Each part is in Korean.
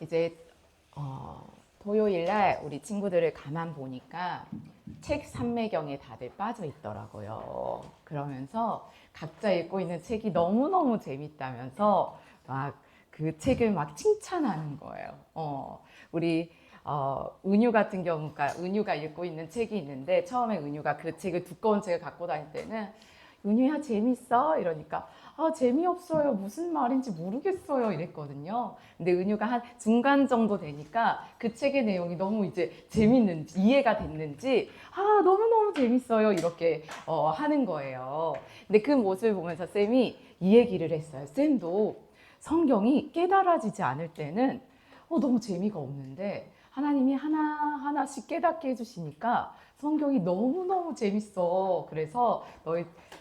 이제 토요일 날 우리 친구들을 가만 보니까 책 삼매경에 다들 빠져 있더라고요. 그러면서 각자 읽고 있는 책이 너무너무 재밌다면서 막 그 책을 막 칭찬하는 거예요. 우리 은유 같은 경우가 은유가 읽고 있는 책이 있는데 처음에 은유가 그 책을 두꺼운 책을 갖고 다닐 때는 은유야 재밌어? 이러니까 재미없어요. 무슨 말인지 모르겠어요. 이랬거든요. 근데 은유가 한 중간 정도 되니까 그 책의 내용이 너무 이제 재밌는지 이해가 됐는지 너무너무 재밌어요. 이렇게 하는 거예요. 근데 그 모습을 보면서 쌤이 이 얘기를 했어요. 쌤도 성경이 깨달아지지 않을 때는 너무 재미가 없는데 하나님이 하나하나씩 깨닫게 해주시니까 성경이 너무너무 재밌어. 그래서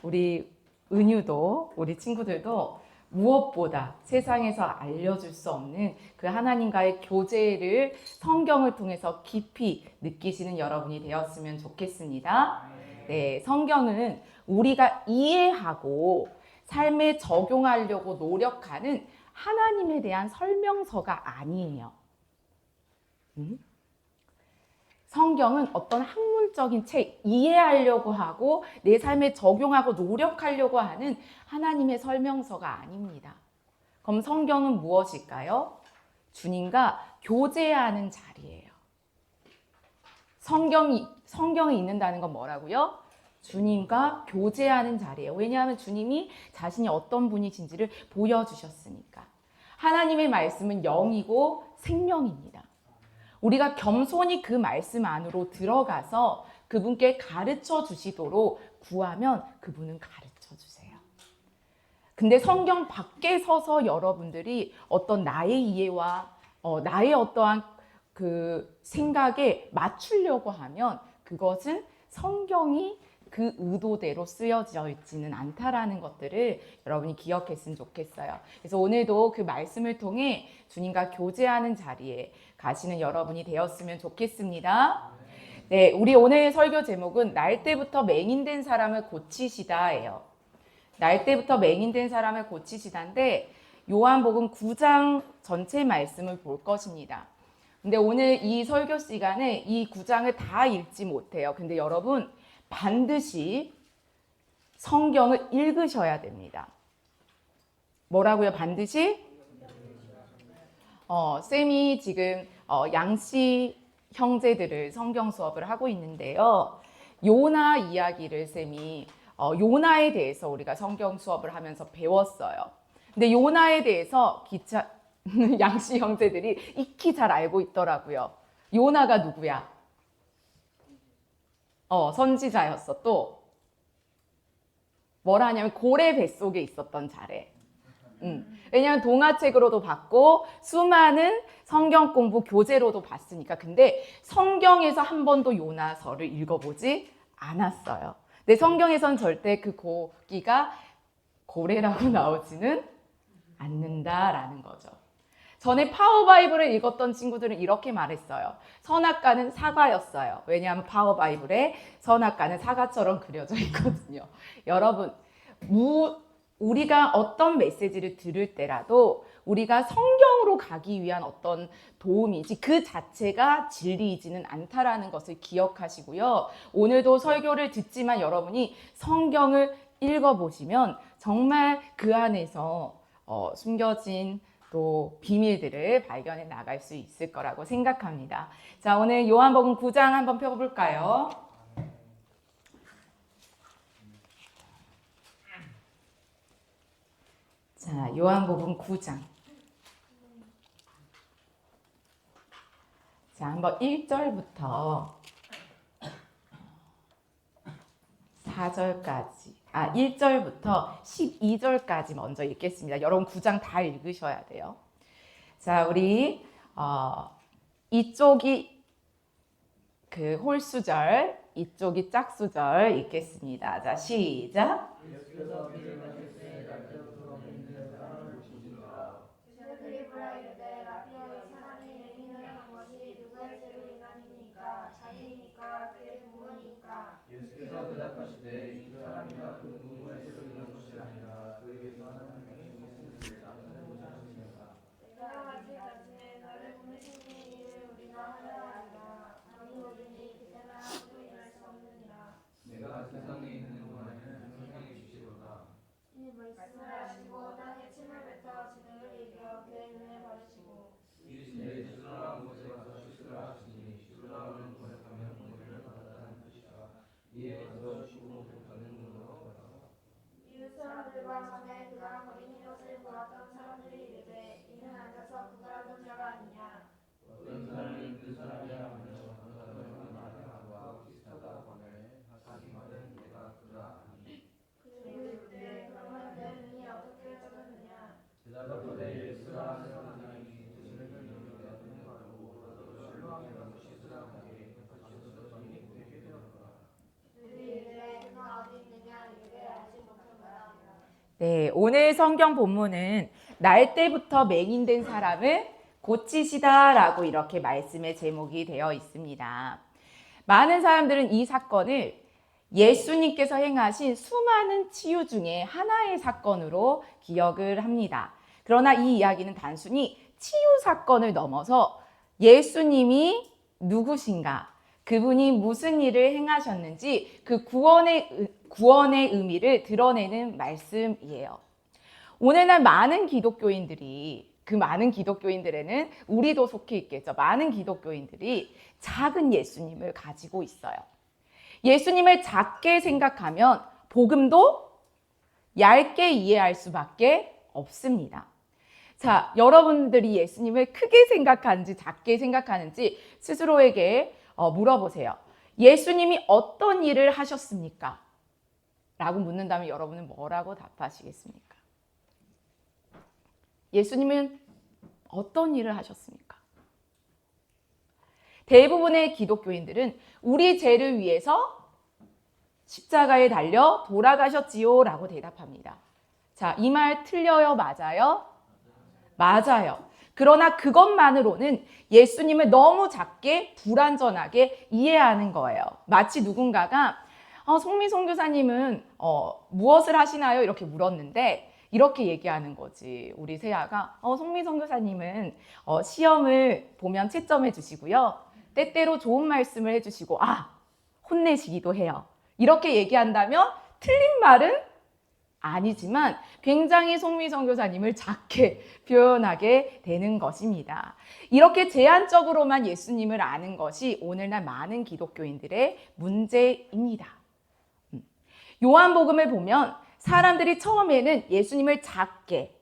우리 은유도 우리 친구들도 무엇보다 세상에서 알려줄 수 없는 그 하나님과의 교제를 성경을 통해서 깊이 느끼시는 여러분이 되었으면 좋겠습니다. 네, 성경은 우리가 이해하고 삶에 적용하려고 노력하는 하나님에 대한 설명서가 아니에요. 성경은 어떤 학문적인 책, 이해하려고 하고 내 삶에 적용하고 노력하려고 하는 하나님의 설명서가 아닙니다. 그럼 성경은 무엇일까요? 주님과 교제하는 자리예요. 성경에 있는다는 건 뭐라고요? 주님과 교제하는 자리예요. 왜냐하면 주님이 자신이 어떤 분이신지를 보여주셨으니까. 하나님의 말씀은 영이고 생명입니다. 우리가 겸손히 그 말씀 안으로 들어가서 그분께 가르쳐 주시도록 구하면 그분은 가르쳐 주세요. 근데 성경 밖에 서서 여러분들이 어떤 나의 이해와 나의 어떠한 그 생각에 맞추려고 하면 그것은 성경이 그 의도대로 쓰여져 있지는 않다라는 것들을 여러분이 기억했으면 좋겠어요. 그래서 오늘도 그 말씀을 통해 주님과 교제하는 자리에 가시는 여러분이 되었으면 좋겠습니다. 네, 우리 오늘 설교 제목은 날 때부터 맹인된 사람을 고치시다예요. 날 때부터 맹인된 사람을 고치시다인데 요한복음 9장 전체 말씀을 볼 것입니다. 근데 오늘 이 설교 시간에 이 9장을 다 읽지 못해요. 근데 여러분 반드시 성경을 읽으셔야 됩니다. 뭐라고요? 반드시? 쌤이 지금 양씨 형제들을 성경 수업을 하고 있는데요. 요나 이야기를 쌤이 요나에 대해서 우리가 성경 수업을 하면서 배웠어요. 근데 요나에 대해서 양씨 형제들이 익히 잘 알고 있더라고요. 요나가 누구야? 선지자였어. 또 뭐라 하냐면 고래 뱃속에 있었던 자래. 왜냐하면 동화책으로도 봤고 수많은 성경 공부 교재로도 봤으니까. 근데 성경에서 한 번도 요나서를 읽어보지 않았어요. 근데 성경에서는 절대 그 고기가 고래라고 나오지는 않는다라는 거죠. 전에 파워바이블을 읽었던 친구들은 이렇게 말했어요. 선악과는 사과였어요. 왜냐하면 파워바이블에 선악과는 사과처럼 그려져 있거든요. 여러분, 우리가 어떤 메시지를 들을 때라도 우리가 성경으로 가기 위한 어떤 도움이지 그 자체가 진리이지는 않다라는 것을 기억하시고요. 오늘도 설교를 듣지만 여러분이 성경을 읽어보시면 정말 그 안에서 숨겨진 또 비밀들을 발견해 나갈 수 있을 거라고 생각합니다. 자, 오늘 요한복음 9장 한번 펴볼까요? 자, 요한복음 9장. 자, 한번 1절부터 4절까지, 1절부터 12절까지 먼저 읽겠습니다. 여러분 9장 다 읽으셔야 돼요. 자, 우리 이쪽이 그 홀수절, 이쪽이 짝수절 읽겠습니다. 자, 시작. 예수께서 대답하시되 이 사람이나 그 부모의 죄를 인한 것이 아니라 그에게서 하나님의 행복을 나타내고자 하시니라. 내가 아직 아침에 너를 예수라는 곳에 가서 씻으라 하시니 씻으라는 번역하면 물을 받았다는 뜻이라. 이에 가서 씻고 받는 눈으로 걸어가. 이웃 사람들과 전에 그가 거린 것을 보았던 사람들이 이르되 이는 앉아서 구걸하던 자가 아니냐. 어떤 사람이 그 사람이라 하면서 방금 말한 바와 비슷하다고 하매 자기 말은 내가 그가 아니. 그들이 이르되 그러면 내 눈이 어떻게 떠졌느냐. 대답하되 예수라 하는 사람이 드시는 이름을 내는 바로 너도 실로암에 가서 씻으라 하기에 가셔서 전이 되게 되었더라. 그들이 이르되 그가 어디 있느냐. 이르되 알지 못한다. 네, 오늘 성경 본문은 날 때부터 맹인된 사람을 고치시다라고 이렇게 말씀의 제목이 되어 있습니다. 많은 사람들은 이 사건을 예수님께서 행하신 수많은 치유 중에 하나의 사건으로 기억을 합니다. 그러나 이 이야기는 단순히 치유 사건을 넘어서 예수님이 누구신가, 그분이 무슨 일을 행하셨는지 그 구원의 의미를 드러내는 말씀이에요. 오늘날 많은 기독교인들이, 그 많은 기독교인들에는 우리도 속해 있겠죠. 많은 기독교인들이 작은 예수님을 가지고 있어요. 예수님을 작게 생각하면 복음도 얇게 이해할 수밖에 없습니다. 자, 여러분들이 예수님을 크게 생각하는지 작게 생각하는지 스스로에게 물어보세요. 예수님이 어떤 일을 하셨습니까? 라고 묻는다면 여러분은 뭐라고 답하시겠습니까? 예수님은 어떤 일을 하셨습니까? 대부분의 기독교인들은 우리 죄를 위해서 십자가에 달려 돌아가셨지요 라고 대답합니다. 자, 이 말 틀려요? 맞아요? 맞아요. 그러나 그것만으로는 예수님을 너무 작게 불완전하게 이해하는 거예요. 마치 누군가가 송미 선교사님은 무엇을 하시나요? 이렇게 물었는데 이렇게 얘기하는 거지. 우리 세아가 송미 선교사님은 시험을 보면 채점해 주시고요. 때때로 좋은 말씀을 해주시고 혼내시기도 해요. 이렇게 얘기한다면 틀린 말은 아니지만 굉장히 송미 선교사님을 작게 표현하게 되는 것입니다. 이렇게 제한적으로만 예수님을 아는 것이 오늘날 많은 기독교인들의 문제입니다. 요한복음을 보면 사람들이 처음에는 예수님을 작게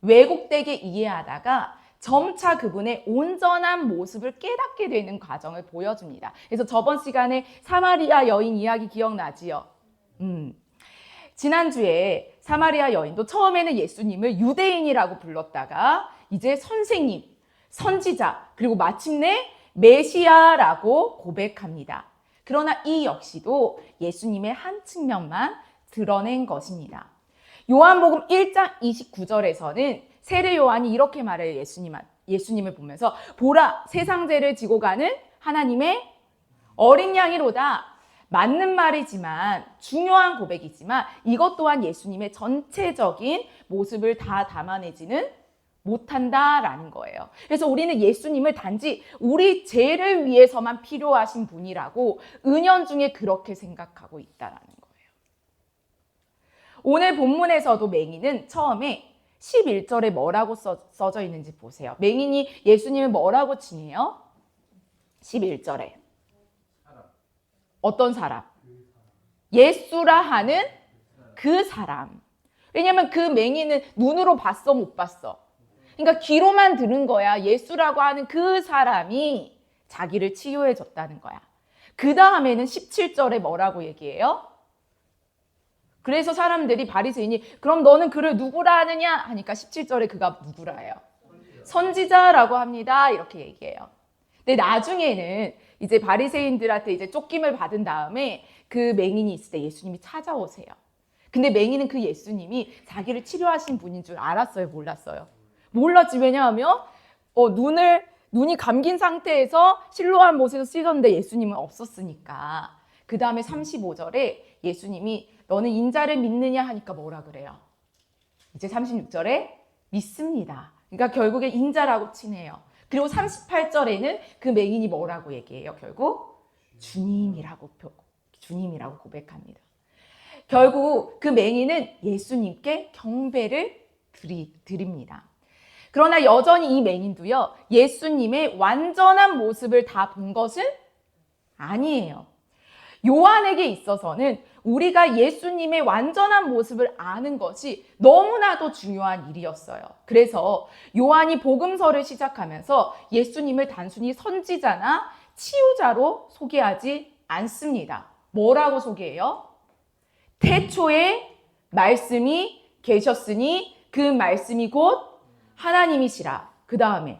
왜곡되게 이해하다가 점차 그분의 온전한 모습을 깨닫게 되는 과정을 보여줍니다. 그래서 저번 시간에 사마리아 여인 이야기 기억나지요? 지난주에 사마리아 여인도 처음에는 예수님을 유대인이라고 불렀다가 이제 선생님, 선지자, 그리고 마침내 메시아라고 고백합니다. 그러나 이 역시도 예수님의 한 측면만 드러낸 것입니다. 요한복음 1장 29절에서는 세례 요한이 이렇게 말해요. 예수님을 보면서 보라, 세상 죄를 지고 가는 하나님의 어린 양이로다. 맞는 말이지만 중요한 고백이지만 이것 또한 예수님의 전체적인 모습을 다 담아내지는 못한다라는 거예요. 그래서 우리는 예수님을 단지 우리 죄를 위해서만 필요하신 분이라고 은연중에 그렇게 생각하고 있다라는 거예요. 오늘 본문에서도 맹인은 처음에 11절에 뭐라고 써져 있는지 보세요. 맹인이 예수님을 뭐라고 칭해요? 11절에. 어떤 사람? 예수라 하는 그 사람. 왜냐하면 그 맹인은 눈으로 봤어, 못 봤어? 그러니까 귀로만 들은 거야. 예수라고 하는 그 사람이 자기를 치유해 줬다는 거야. 그 다음에는 17절에 뭐라고 얘기해요? 그래서 사람들이 바리새인이 그럼 너는 그를 누구라 하느냐 하니까 17절에 그가 누구라 해요? 선지자라고 합니다. 이렇게 얘기해요. 근데 나중에는 이제 바리새인들한테 이제 쫓김을 받은 다음에 그 맹인이 있을 때 예수님이 찾아오세요. 근데 맹인은 그 예수님이 자기를 치료하신 분인 줄 알았어요? 몰랐어요? 몰랐지. 왜냐하면 눈이 감긴 상태에서 실로암 못에서 씻었는데 예수님은 없었으니까. 그 다음에 35절에 예수님이 너는 인자를 믿느냐 하니까 뭐라 그래요? 이제 36절에 믿습니다. 그러니까 결국에 인자라고 치네요. 그리고 38절에는 그 맹인이 뭐라고 얘기해요? 결국 주님이라고 고백합니다. 결국 그 맹인은 예수님께 경배를 드립니다. 그러나 여전히 이 맹인도요, 예수님의 완전한 모습을 다 본 것은 아니에요. 요한에게 있어서는 우리가 예수님의 완전한 모습을 아는 것이 너무나도 중요한 일이었어요. 그래서 요한이 복음서를 시작하면서 예수님을 단순히 선지자나 치유자로 소개하지 않습니다. 뭐라고 소개해요? 태초에 말씀이 계셨으니 그 말씀이 곧 하나님이시라. 그 다음에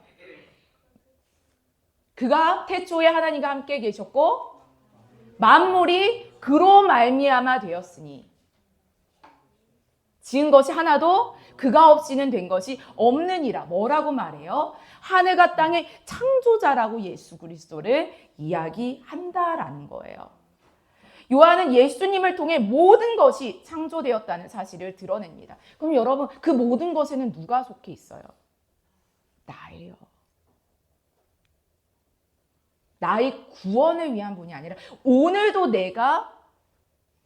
그가 태초에 하나님과 함께 계셨고 만물이 그로 말미암아 되었으니 지은 것이 하나도 그가 없이는 된 것이 없느니라. 뭐라고 말해요? 하늘과 땅의 창조자라고 예수 그리스도를 이야기한다라는 거예요. 요한은 예수님을 통해 모든 것이 창조되었다는 사실을 드러냅니다. 그럼 여러분, 그 모든 것에는 누가 속해 있어요? 나예요. 나의 구원을 위한 분이 아니라 오늘도 내가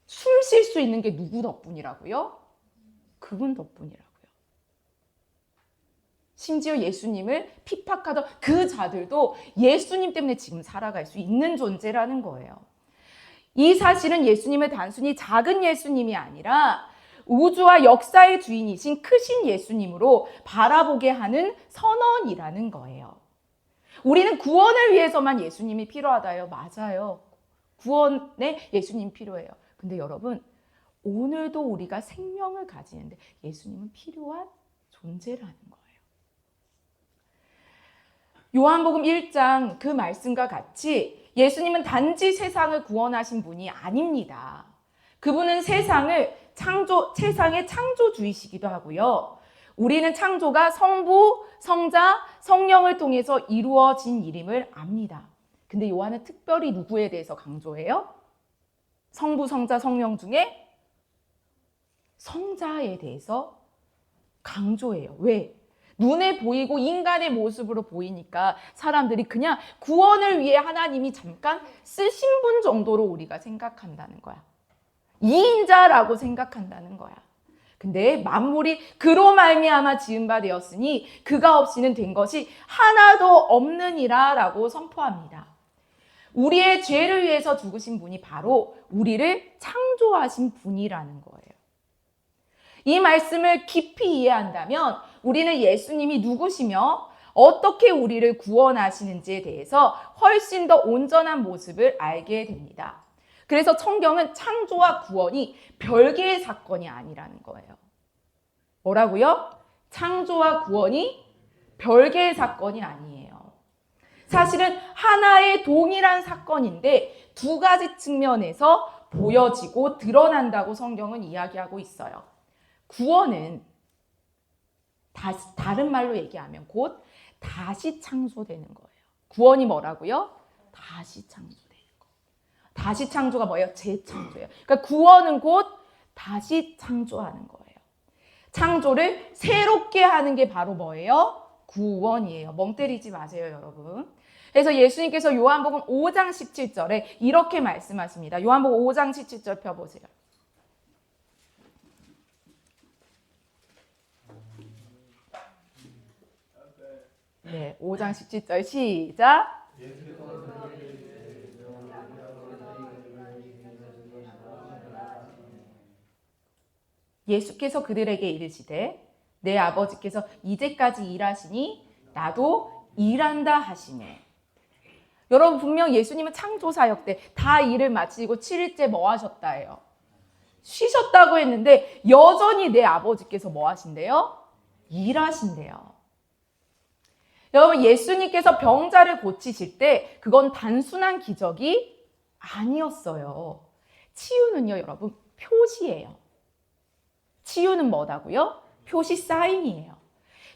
숨 쉴 수 있는 게 누구 덕분이라고요? 그분 덕분이라고요. 심지어 예수님을 핍박하던 그 자들도 예수님 때문에 지금 살아갈 수 있는 존재라는 거예요. 이 사실은 예수님을 단순히 작은 예수님이 아니라 우주와 역사의 주인이신 크신 예수님으로 바라보게 하는 선언이라는 거예요. 우리는 구원을 위해서만 예수님이 필요하다요. 맞아요. 구원에 예수님이 필요해요. 근데 여러분, 오늘도 우리가 생명을 가지는데 예수님은 필요한 존재라는 거예요. 요한복음 1장 그 말씀과 같이 예수님은 단지 세상을 구원하신 분이 아닙니다. 그분은 세상의 창조주이시기도 하고요. 우리는 창조가 성부, 성자, 성령을 통해서 이루어진 일임을 압니다. 근데 요한은 특별히 누구에 대해서 강조해요? 성부, 성자, 성령 중에 성자에 대해서 강조해요. 왜? 눈에 보이고 인간의 모습으로 보이니까 사람들이 그냥 구원을 위해 하나님이 잠깐 쓰신 분 정도로 우리가 생각한다는 거야. 이인자라고 생각한다는 거야. 근데 만물이 그로 말미암아 지은 바 되었으니 그가 없이는 된 것이 하나도 없느니라 라고 선포합니다. 우리의 죄를 위해서 죽으신 분이 바로 우리를 창조하신 분이라는 거예요. 이 말씀을 깊이 이해한다면 우리는 예수님이 누구시며 어떻게 우리를 구원하시는지에 대해서 훨씬 더 온전한 모습을 알게 됩니다. 그래서 성경은 창조와 구원이 별개의 사건이 아니라는 거예요. 뭐라고요? 창조와 구원이 별개의 사건이 아니에요. 사실은 하나의 동일한 사건인데 두 가지 측면에서 보여지고 드러난다고 성경은 이야기하고 있어요. 구원은 다른 말로 얘기하면 곧 다시 창조되는 거예요. 구원이 뭐라고요? 다시 창조되는 거. 다시 창조가 뭐예요? 재창조예요. 그러니까 구원은 곧 다시 창조하는 거예요. 창조를 새롭게 하는 게 바로 뭐예요? 구원이에요. 멍 때리지 마세요, 여러분. 그래서 예수님께서 요한복음 5장 17절에 이렇게 말씀하십니다. 요한복음 5장 17절 펴보세요. 네, 5장 17절 시작. 예수께서 그들에게 이르시되 내 아버지께서 이제까지 일하시니 나도 일한다 하시네. 여러분, 분명 예수님은 창조사역 때 다 일을 마치고 7일째 뭐 하셨다예요? 쉬셨다고 했는데 여전히 내 아버지께서 뭐 하신대요? 일하신대요. 여러분, 예수님께서 병자를 고치실 때 그건 단순한 기적이 아니었어요. 치유는요, 여러분, 표시예요. 치유는 뭐다고요? 표시 사인이에요.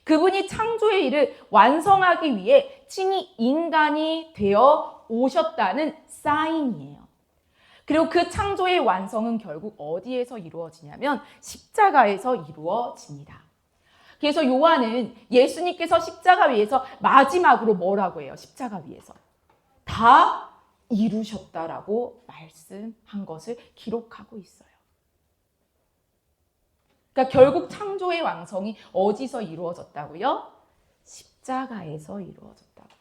그분이 창조의 일을 완성하기 위해 친히 인간이 되어 오셨다는 사인이에요. 그리고 그 창조의 완성은 결국 어디에서 이루어지냐면 십자가에서 이루어집니다. 그래서 요한은 예수님께서 십자가 위에서 마지막으로 뭐라고 해요? 십자가 위에서 다 이루셨다라고 말씀한 것을 기록하고 있어요. 그러니까 결국 창조의 완성이 어디서 이루어졌다고요? 십자가에서 이루어졌다고요.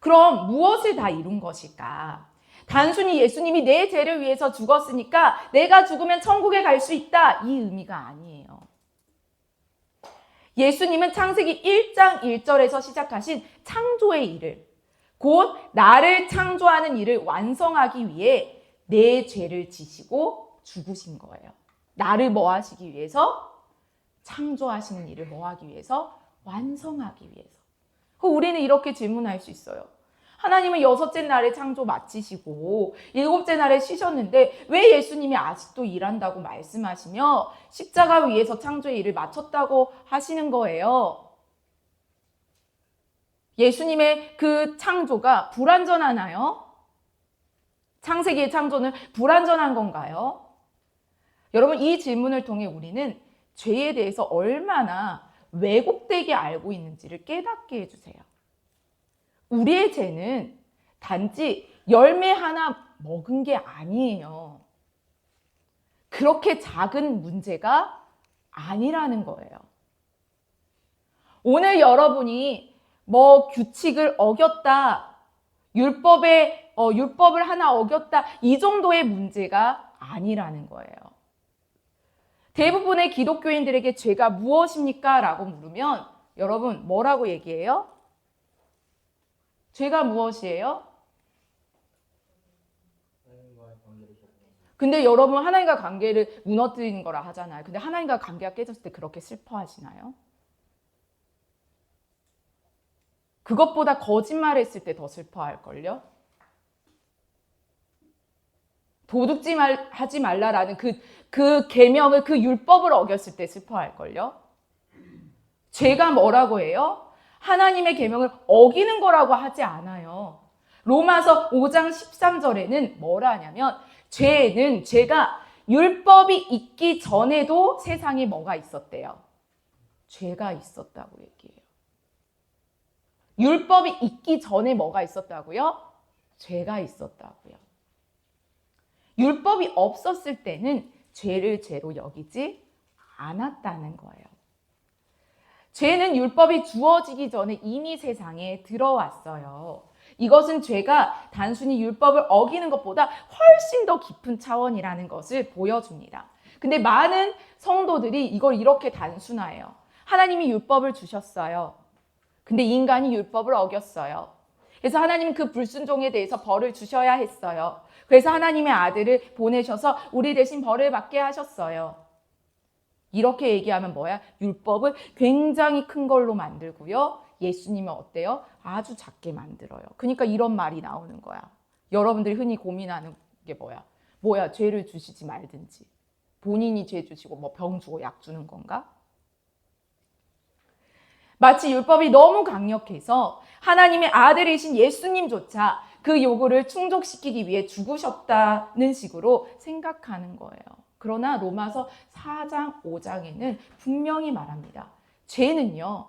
그럼 무엇을 다 이룬 것일까? 단순히 예수님이 내 죄를 위해서 죽었으니까 내가 죽으면 천국에 갈 수 있다, 이 의미가 아니에요. 예수님은 창세기 1장 1절에서 시작하신 창조의 일을, 곧 나를 창조하는 일을 완성하기 위해 내 죄를 지시고 죽으신 거예요. 나를 뭐 하시기 위해서? 창조하시는 일을 뭐 하기 위해서? 완성하기 위해서. 우리는 이렇게 질문할 수 있어요. 하나님은 6째 날에 창조 마치시고 7째 날에 쉬셨는데 왜 예수님이 아직도 일한다고 말씀하시며 십자가 위에서 창조의 일을 마쳤다고 하시는 거예요? 예수님의 그 창조가 불완전하나요? 창세기의 창조는 불완전한 건가요? 여러분, 이 질문을 통해 우리는 죄에 대해서 얼마나 왜곡되게 알고 있는지를 깨닫게 해주세요. 우리의 죄는 단지 열매 하나 먹은 게 아니에요. 그렇게 작은 문제가 아니라는 거예요. 오늘 여러분이 뭐 규칙을 어겼다, 율법을 하나 어겼다, 이 정도의 문제가 아니라는 거예요. 대부분의 기독교인들에게 죄가 무엇입니까? 라고 물으면 여러분 뭐라고 얘기해요? 죄가 무엇이에요? 근데 여러분 하나님과 관계를 무너뜨리는 거라 하잖아요. 근데 하나님과 관계가 깨졌을 때 그렇게 슬퍼하시나요? 그것보다 거짓말했을 때 더 슬퍼할걸요? 하지 말라라는 그 계명을, 그 율법을 어겼을 때 슬퍼할걸요? 죄가 뭐라고 해요? 하나님의 계명을 어기는 거라고 하지 않아요. 로마서 5장 13절에는 뭐라 하냐면 죄가 율법이 있기 전에도 세상에 뭐가 있었대요? 죄가 있었다고 얘기해요. 율법이 있기 전에 뭐가 있었다고요? 죄가 있었다고요. 율법이 없었을 때는 죄를 죄로 여기지 않았다는 거예요. 죄는 율법이 주어지기 전에 이미 세상에 들어왔어요. 이것은 죄가 단순히 율법을 어기는 것보다 훨씬 더 깊은 차원이라는 것을 보여줍니다. 근데 많은 성도들이 이걸 이렇게 단순화해요. 하나님이 율법을 주셨어요. 근데 인간이 율법을 어겼어요. 그래서 하나님은 그 불순종에 대해서 벌을 주셔야 했어요. 그래서 하나님의 아들을 보내셔서 우리 대신 벌을 받게 하셨어요. 이렇게 얘기하면 뭐야? 율법을 굉장히 큰 걸로 만들고요. 예수님은 어때요? 아주 작게 만들어요. 그러니까 이런 말이 나오는 거야. 여러분들이 흔히 고민하는 게 뭐야? 죄를 주시지 말든지. 본인이 죄 주시고 뭐 병 주고 약 주는 건가? 마치 율법이 너무 강력해서 하나님의 아들이신 예수님조차 그 요구를 충족시키기 위해 죽으셨다는 식으로 생각하는 거예요. 그러나 로마서 4장, 5장에는 분명히 말합니다. 죄는요,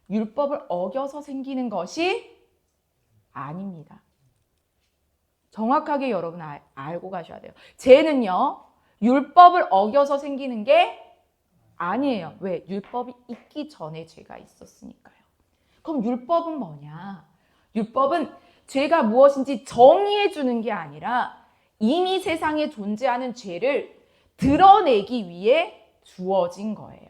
율법을 어겨서 생기는 것이 아닙니다. 정확하게 여러분 알고 가셔야 돼요. 죄는요, 율법을 어겨서 생기는 게 아니에요. 왜? 율법이 있기 전에 죄가 있었으니까요. 그럼 율법은 뭐냐? 율법은 죄가 무엇인지 정의해 주는 게 아니라 이미 세상에 존재하는 죄를 드러내기 위해 주어진 거예요.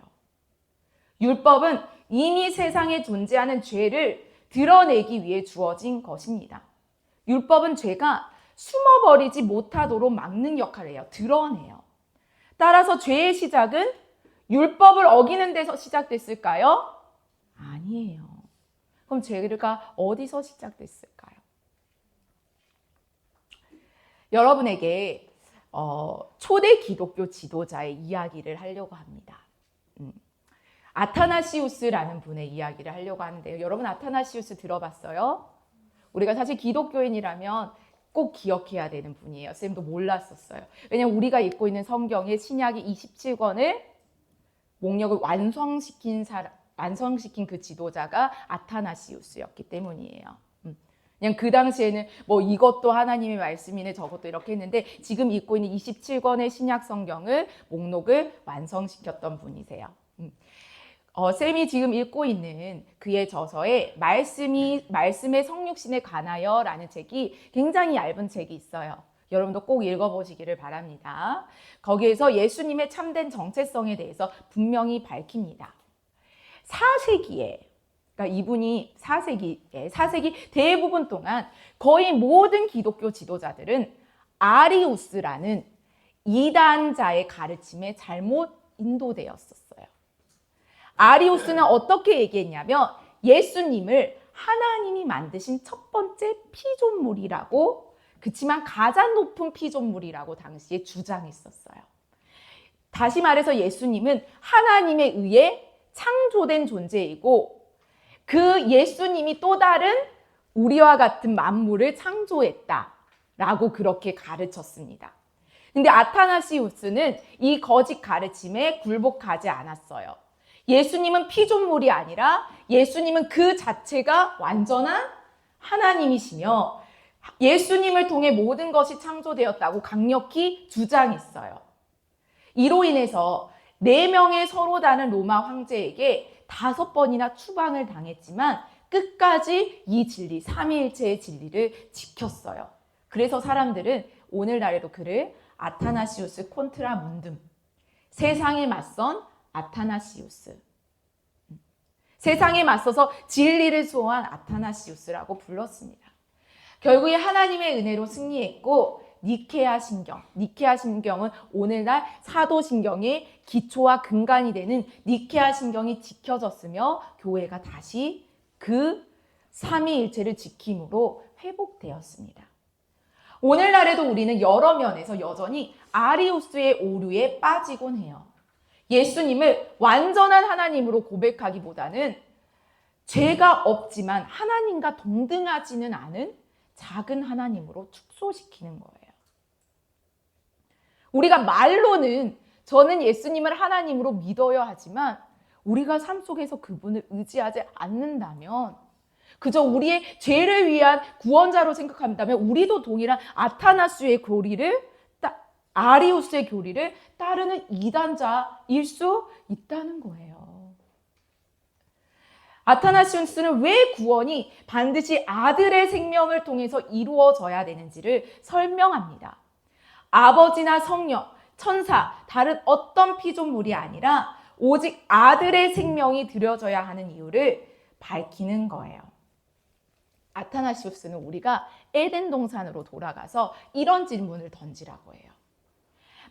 율법은 이미 세상에 존재하는 죄를 드러내기 위해 주어진 것입니다. 율법은 죄가 숨어버리지 못하도록 막는 역할을 해요. 드러내요. 따라서 죄의 시작은 율법을 어기는 데서 시작됐을까요? 아니에요. 그럼 죄가 어디서 시작됐을까요? 여러분에게 초대 기독교 지도자의 이야기를 하려고 합니다. 아타나시우스라는 분의 이야기를 하려고 하는데요. 여러분 아타나시우스 들어봤어요? 우리가 사실 기독교인이라면 꼭 기억해야 되는 분이에요. 쌤도 몰랐었어요. 왜냐하면 우리가 읽고 있는 성경의 신약의 27권을 목력을 완성시킨 그 지도자가 아타나시우스였기 때문이에요. 그냥 그 당시에는 뭐 이것도 하나님의 말씀이네 저것도 이렇게 했는데 지금 읽고 있는 27권의 신약 성경을 목록을 완성시켰던 분이세요. 쌤이 지금 읽고 있는 그의 저서에 말씀의 성육신에 관하여 라는 책이 굉장히 얇은 책이 있어요. 여러분도 꼭 읽어보시기를 바랍니다. 거기에서 예수님의 참된 정체성에 대해서 분명히 밝힙니다. 4세기에, 그러니까 이분이 4세기 대부분 동안 거의 모든 기독교 지도자들은 아리우스라는 이단자의 가르침에 잘못 인도되었었어요. 아리우스는 어떻게 얘기했냐면 예수님을 하나님이 만드신 첫 번째 피조물이라고, 그치만 가장 높은 피조물이라고 당시에 주장했었어요. 다시 말해서 예수님은 하나님에 의해 창조된 존재이고 그 예수님이 또 다른 우리와 같은 만물을 창조했다라고 그렇게 가르쳤습니다. 근데 아타나시우스는 이 거짓 가르침에 굴복하지 않았어요. 예수님은 피조물이 아니라 예수님은 그 자체가 완전한 하나님이시며 예수님을 통해 모든 것이 창조되었다고 강력히 주장했어요. 이로 인해서 4명의 서로 다른 로마 황제에게 5번이나 추방을 당했지만 끝까지 이 진리, 삼위일체의 진리를 지켰어요. 그래서 사람들은 오늘날에도 그를 아타나시우스 콘트라 문듬, 세상에 맞선 아타나시우스, 세상에 맞서서 진리를 수호한 아타나시우스라고 불렀습니다. 결국에 하나님의 은혜로 승리했고 니케아 신경은 오늘날 사도신경의 기초와 근간이 되는 니케아 신경이 지켜졌으며 교회가 다시 그 삼위일체를 지킴으로 회복되었습니다. 오늘날에도 우리는 여러 면에서 여전히 아리우스의 오류에 빠지곤 해요. 예수님을 완전한 하나님으로 고백하기보다는 죄가 없지만 하나님과 동등하지는 않은 작은 하나님으로 축소시키는 거예요. 우리가 말로는 저는 예수님을 하나님으로 믿어야 하지만 우리가 삶 속에서 그분을 의지하지 않는다면, 그저 우리의 죄를 위한 구원자로 생각한다면 우리도 동일한 아타나스의 교리를, 아리우스의 교리를 따르는 이단자일 수 있다는 거예요. 아타나시우스는 왜 구원이 반드시 아들의 생명을 통해서 이루어져야 되는지를 설명합니다. 아버지나 성령, 천사, 다른 어떤 피조물이 아니라 오직 아들의 생명이 드려져야 하는 이유를 밝히는 거예요. 아타나시우스는 우리가 에덴 동산으로 돌아가서 이런 질문을 던지라고 해요.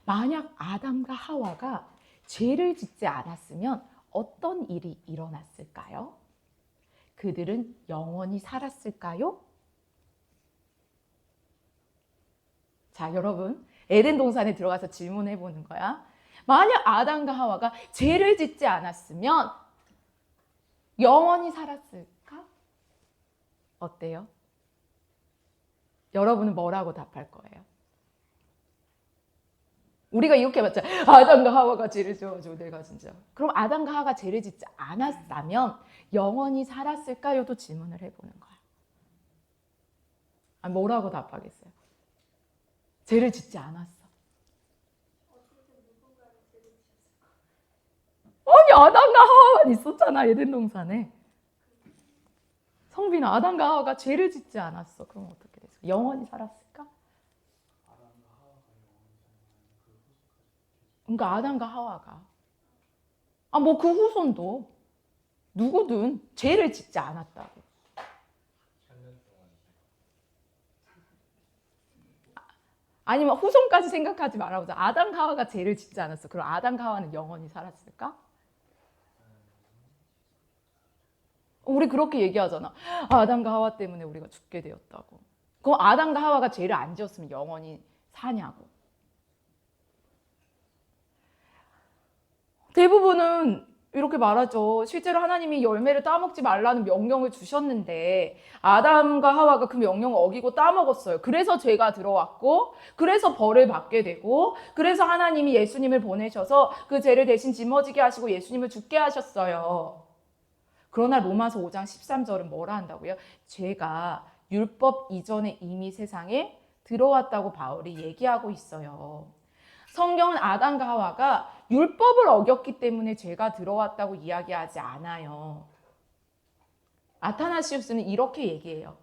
만약 아담과 하와가 죄를 짓지 않았으면 어떤 일이 일어났을까요? 그들은 영원히 살았을까요? 자, 여러분, 에덴 동산에 들어가서 질문해 보는 거야. 만약 아담과 하와가 죄를 짓지 않았으면 영원히 살았을까? 어때요? 여러분은 뭐라고 답할 거예요? 우리가 이렇게 봤죠. 아담과 하와가 죄를 지어가지고 내가 진짜. 그럼 아담과 하와가 죄를 짓지 않았다면 영원히 살았을까요?도 질문을 해보는 거야. 뭐라고 답하겠어요? 죄를 짓지 않았어. 아니, 아담과 하와만 있었잖아, 에덴 동산에. 성빈아, 아담과 하와가 죄를 짓지 않았어. 그럼 어떻게 됐어? 영원히 살았을까? 그러니까 아담과 하와가, 뭐 그 후손도 누구든 죄를 짓지 않았다고. 아니면 후손까지 생각하지 말아보자. 아담과 하와가 죄를 짓지 않았어. 그럼 아담과 하와는 영원히 살았을까? 우리 그렇게 얘기하잖아. 아담과 하와 때문에 우리가 죽게 되었다고. 그럼 아담과 하와가 죄를 안 지었으면 영원히 사냐고. 대부분은 이렇게 말하죠. 실제로 하나님이 열매를 따먹지 말라는 명령을 주셨는데 아담과 하와가 그 명령을 어기고 따먹었어요. 그래서 죄가 들어왔고, 그래서 벌을 받게 되고, 그래서 하나님이 예수님을 보내셔서 그 죄를 대신 짊어지게 하시고 예수님을 죽게 하셨어요. 그러나 로마서 5장 13절은 뭐라 한다고요? 죄가 율법 이전에 이미 세상에 들어왔다고 바울이 얘기하고 있어요. 성경은 아담과 하와가 율법을 어겼기 때문에 죄가 들어왔다고 이야기하지 않아요. 아타나시우스는 이렇게 얘기해요.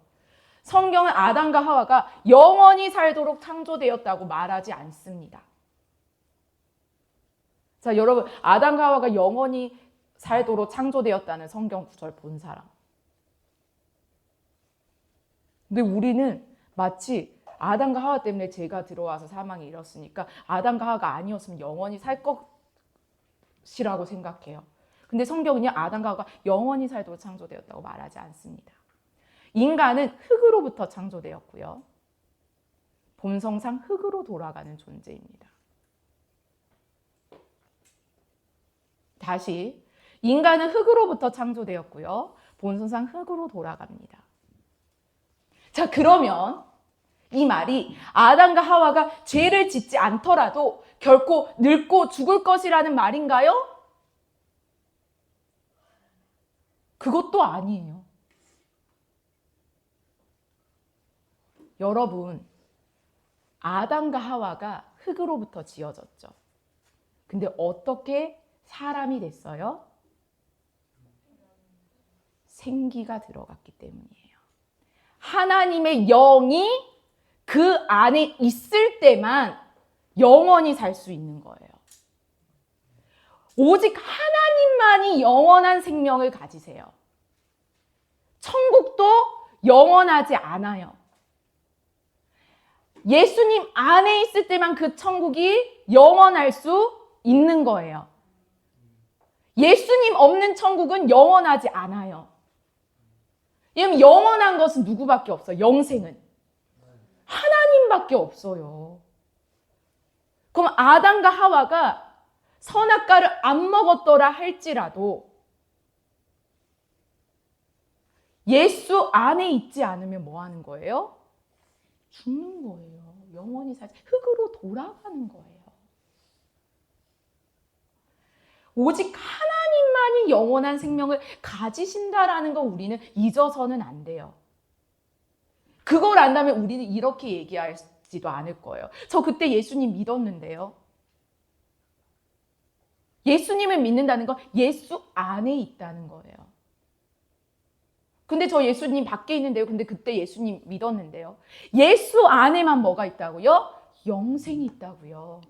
성경은 아담과 하와가 영원히 살도록 창조되었다고 말하지 않습니다. 자, 여러분, 아담과 하와가 영원히 살도록 창조되었다는 성경 구절 본 사람. 근데 우리는 마치 아담과 하와 때문에 죄가 들어와서 사망에 이뤘으니까 아담과 하와가 아니었으면 영원히 살 것이라고 생각해요. 근데 성경은요, 아담과 하와가 영원히 살도록 창조되었다고 말하지 않습니다. 인간은 흙으로부터 창조되었고요. 본성상 흙으로 돌아가는 존재입니다. 다시, 인간은 흙으로부터 창조되었고요. 본성상 흙으로 돌아갑니다. 자, 그러면 이 말이 아담과 하와가 죄를 짓지 않더라도 결코 늙고 죽을 것이라는 말인가요? 그것도 아니에요. 여러분, 아담과 하와가 흙으로부터 지어졌죠. 근데 어떻게 사람이 됐어요? 생기가 들어갔기 때문이에요. 하나님의 영이 그 안에 있을 때만 영원히 살 수 있는 거예요. 오직 하나님만이 영원한 생명을 가지세요. 천국도 영원하지 않아요. 예수님 안에 있을 때만 그 천국이 영원할 수 있는 거예요. 예수님 없는 천국은 영원하지 않아요. 왜냐면 영원한 것은 누구밖에 없어요. 영생은. 하나님밖에 없어요. 그럼 아담과 하와가 선악과를 안 먹었더라 할지라도 예수 안에 있지 않으면 뭐 하는 거예요? 죽는 거예요. 영원히 살지. 흙으로 돌아가는 거예요. 오직 하나님만이 영원한 생명을 가지신다라는 거 우리는 잊어서는 안 돼요. 그걸 안다면 우리는 이렇게 얘기하지도 않을 거예요. 저 그때 예수님 믿었는데요. 예수님을 믿는다는 건 예수 안에 있다는 거예요. 근데 저 예수님 밖에 있는데요. 근데 그때 예수님 믿었는데요. 예수 안에만 뭐가 있다고요? 영생이 있다고요.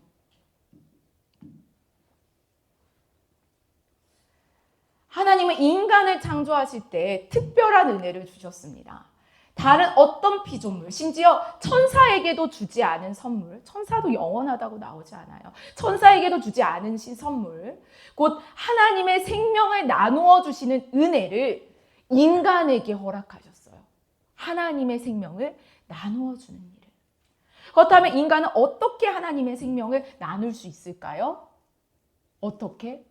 하나님은 인간을 창조하실 때 특별한 은혜를 주셨습니다. 다른 어떤 피조물, 심지어 천사에게도 주지 않은 선물, 천사도 영원하다고 나오지 않아요. 천사에게도 주지 않은 선물, 곧 하나님의 생명을 나누어 주시는 은혜를 인간에게 허락하셨어요. 하나님의 생명을 나누어 주는 일을. 그렇다면 인간은 어떻게 하나님의 생명을 나눌 수 있을까요? 어떻게?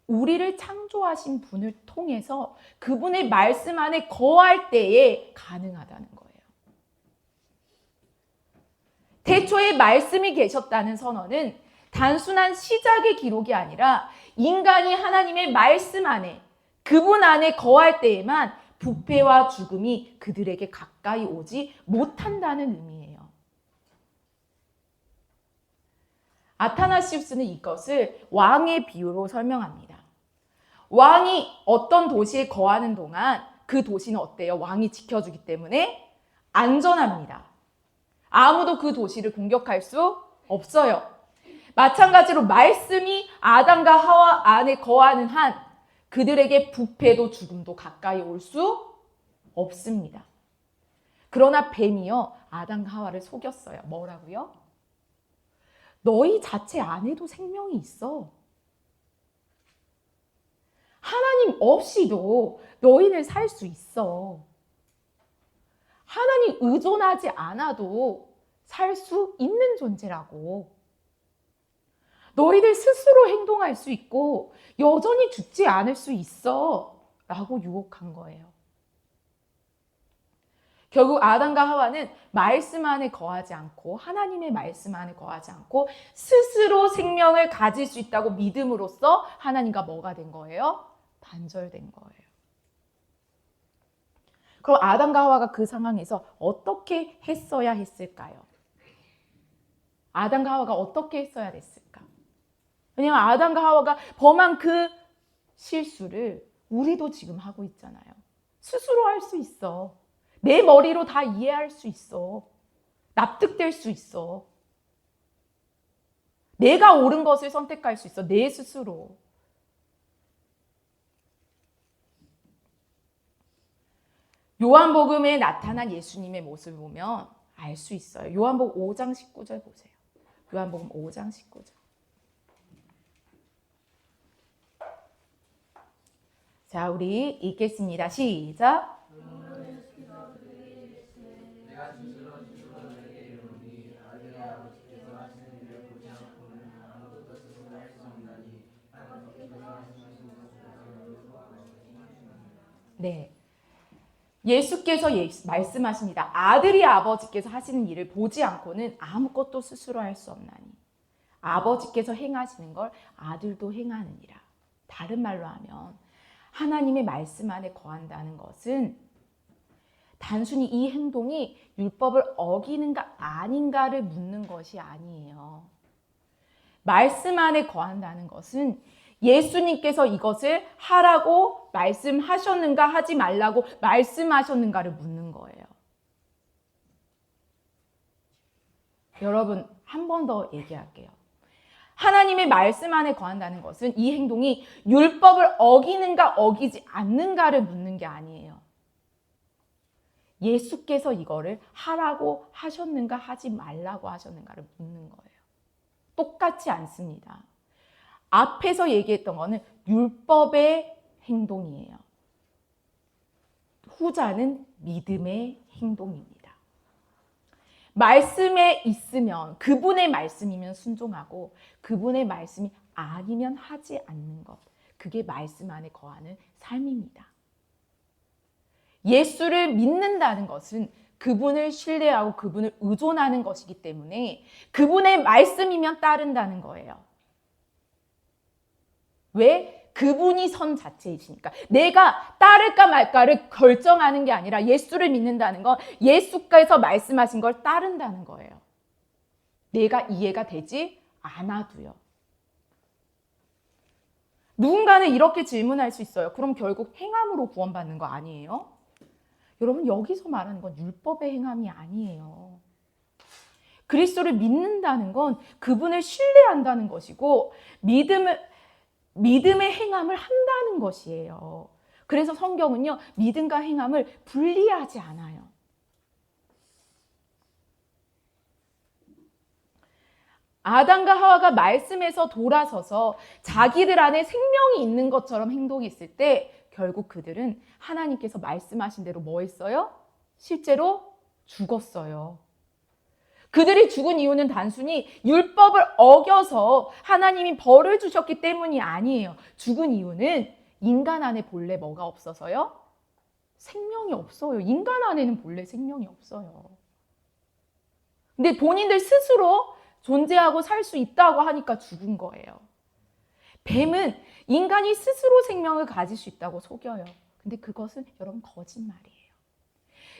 우리를 창조하신 분을 통해서 그분의 말씀 안에 거할 때에 가능하다는 거예요. 태초에 말씀이 계셨다는 선언은 단순한 시작의 기록이 아니라 인간이 하나님의 말씀 안에, 그분 안에 거할 때에만 부패와 죽음이 그들에게 가까이 오지 못한다는 의미예요. 아타나시우스는 이것을 왕의 비유로 설명합니다. 왕이 어떤 도시에 거하는 동안 그 도시는 어때요? 왕이 지켜주기 때문에 안전합니다. 아무도 그 도시를 공격할 수 없어요. 마찬가지로 말씀이 아담과 하와 안에 거하는 한 그들에게 부패도 죽음도 가까이 올 수 없습니다. 그러나 뱀이요, 아담과 하와를 속였어요. 뭐라고요? 너희 자체 안에도 생명이 있어. 하나님 없이도 너희는 살 수 있어. 하나님 의존하지 않아도 살 수 있는 존재라고. 너희들 스스로 행동할 수 있고 여전히 죽지 않을 수 있어. 라고 유혹한 거예요. 결국 아담과 하와는 말씀 안에 거하지 않고 하나님의 말씀 안에 거하지 않고 스스로 생명을 가질 수 있다고 믿음으로써 하나님과 뭐가 된 거예요? 단절된 거예요. 그럼 아담과 하와가 그 상황에서 어떻게 했어야 했을까요? 아담과 하와가 어떻게 했어야 됐을까? 왜냐하면 아담과 하와가 범한 그 실수를 우리도 지금 하고 있잖아요. 스스로 할 수 있어. 내 머리로 다 이해할 수 있어. 납득될 수 있어. 내가 옳은 것을 선택할 수 있어. 내 스스로. 요한복음에 나타난 예수님의 모습을 보면 알 수 있어요. 요한복음 5장 19절 보세요. 요한복음 5장 19절. 자, 우리 읽겠습니다. 시작. 내가 진실로 진실로 너에게 이르노니 아들의 아버지께서 하시는 일을 보지 않고는 아무것도 스스로 할 수 없나니 아버지께서 말씀하신 것을 네. 예수께서 말씀하십니다. 아들이 아버지께서 하시는 일을 보지 않고는 아무것도 스스로 할 수 없나니 아버지께서 행하시는 걸 아들도 행하느니라. 다른 말로 하면 하나님의 말씀 안에 거한다는 것은 단순히 이 행동이 율법을 어기는가 아닌가를 묻는 것이 아니에요. 말씀 안에 거한다는 것은 예수님께서 이것을 하라고 말씀하셨는가 하지 말라고 말씀하셨는가를 묻는 거예요. 여러분, 한 번 더 얘기할게요. 하나님의 말씀 안에 거한다는 것은 이 행동이 율법을 어기는가 어기지 않는가를 묻는 게 아니에요. 예수께서 이거를 하라고 하셨는가 하지 말라고 하셨는가를 묻는 거예요. 똑같지 않습니다. 앞에서 얘기했던 거는 율법의 행동이에요. 후자는 믿음의 행동입니다. 말씀에 있으면 그분의 말씀이면 순종하고 그분의 말씀이 아니면 하지 않는 것. 그게 말씀 안에 거하는 삶입니다. 예수를 믿는다는 것은 그분을 신뢰하고 그분을 의존하는 것이기 때문에 그분의 말씀이면 따른다는 거예요. 왜? 그분이 선 자체이시니까. 내가 따를까 말까를 결정하는 게 아니라 예수를 믿는다는 건 예수께서 말씀하신 걸 따른다는 거예요. 내가 이해가 되지 않아도요. 누군가는 이렇게 질문할 수 있어요. 그럼 결국 행함으로 구원받는 거 아니에요? 여러분, 여기서 말하는 건 율법의 행함이 아니에요. 그리스도를 믿는다는 건 그분을 신뢰한다는 것이고 믿음의 행함을 한다는 것이에요. 그래서 성경은요, 믿음과 행함을 분리하지 않아요. 아담과 하와가 말씀에서 돌아서서 자기들 안에 생명이 있는 것처럼 행동했을 때 결국 그들은 하나님께서 말씀하신 대로 뭐 했어요? 실제로 죽었어요. 그들이 죽은 이유는 단순히 율법을 어겨서 하나님이 벌을 주셨기 때문이 아니에요. 죽은 이유는 인간 안에 본래 뭐가 없어서요? 생명이 없어요. 인간 안에는 본래 생명이 없어요. 근데 본인들 스스로 존재하고 살 수 있다고 하니까 죽은 거예요. 뱀은 인간이 스스로 생명을 가질 수 있다고 속여요. 근데 그것은 여러분 거짓말이에요.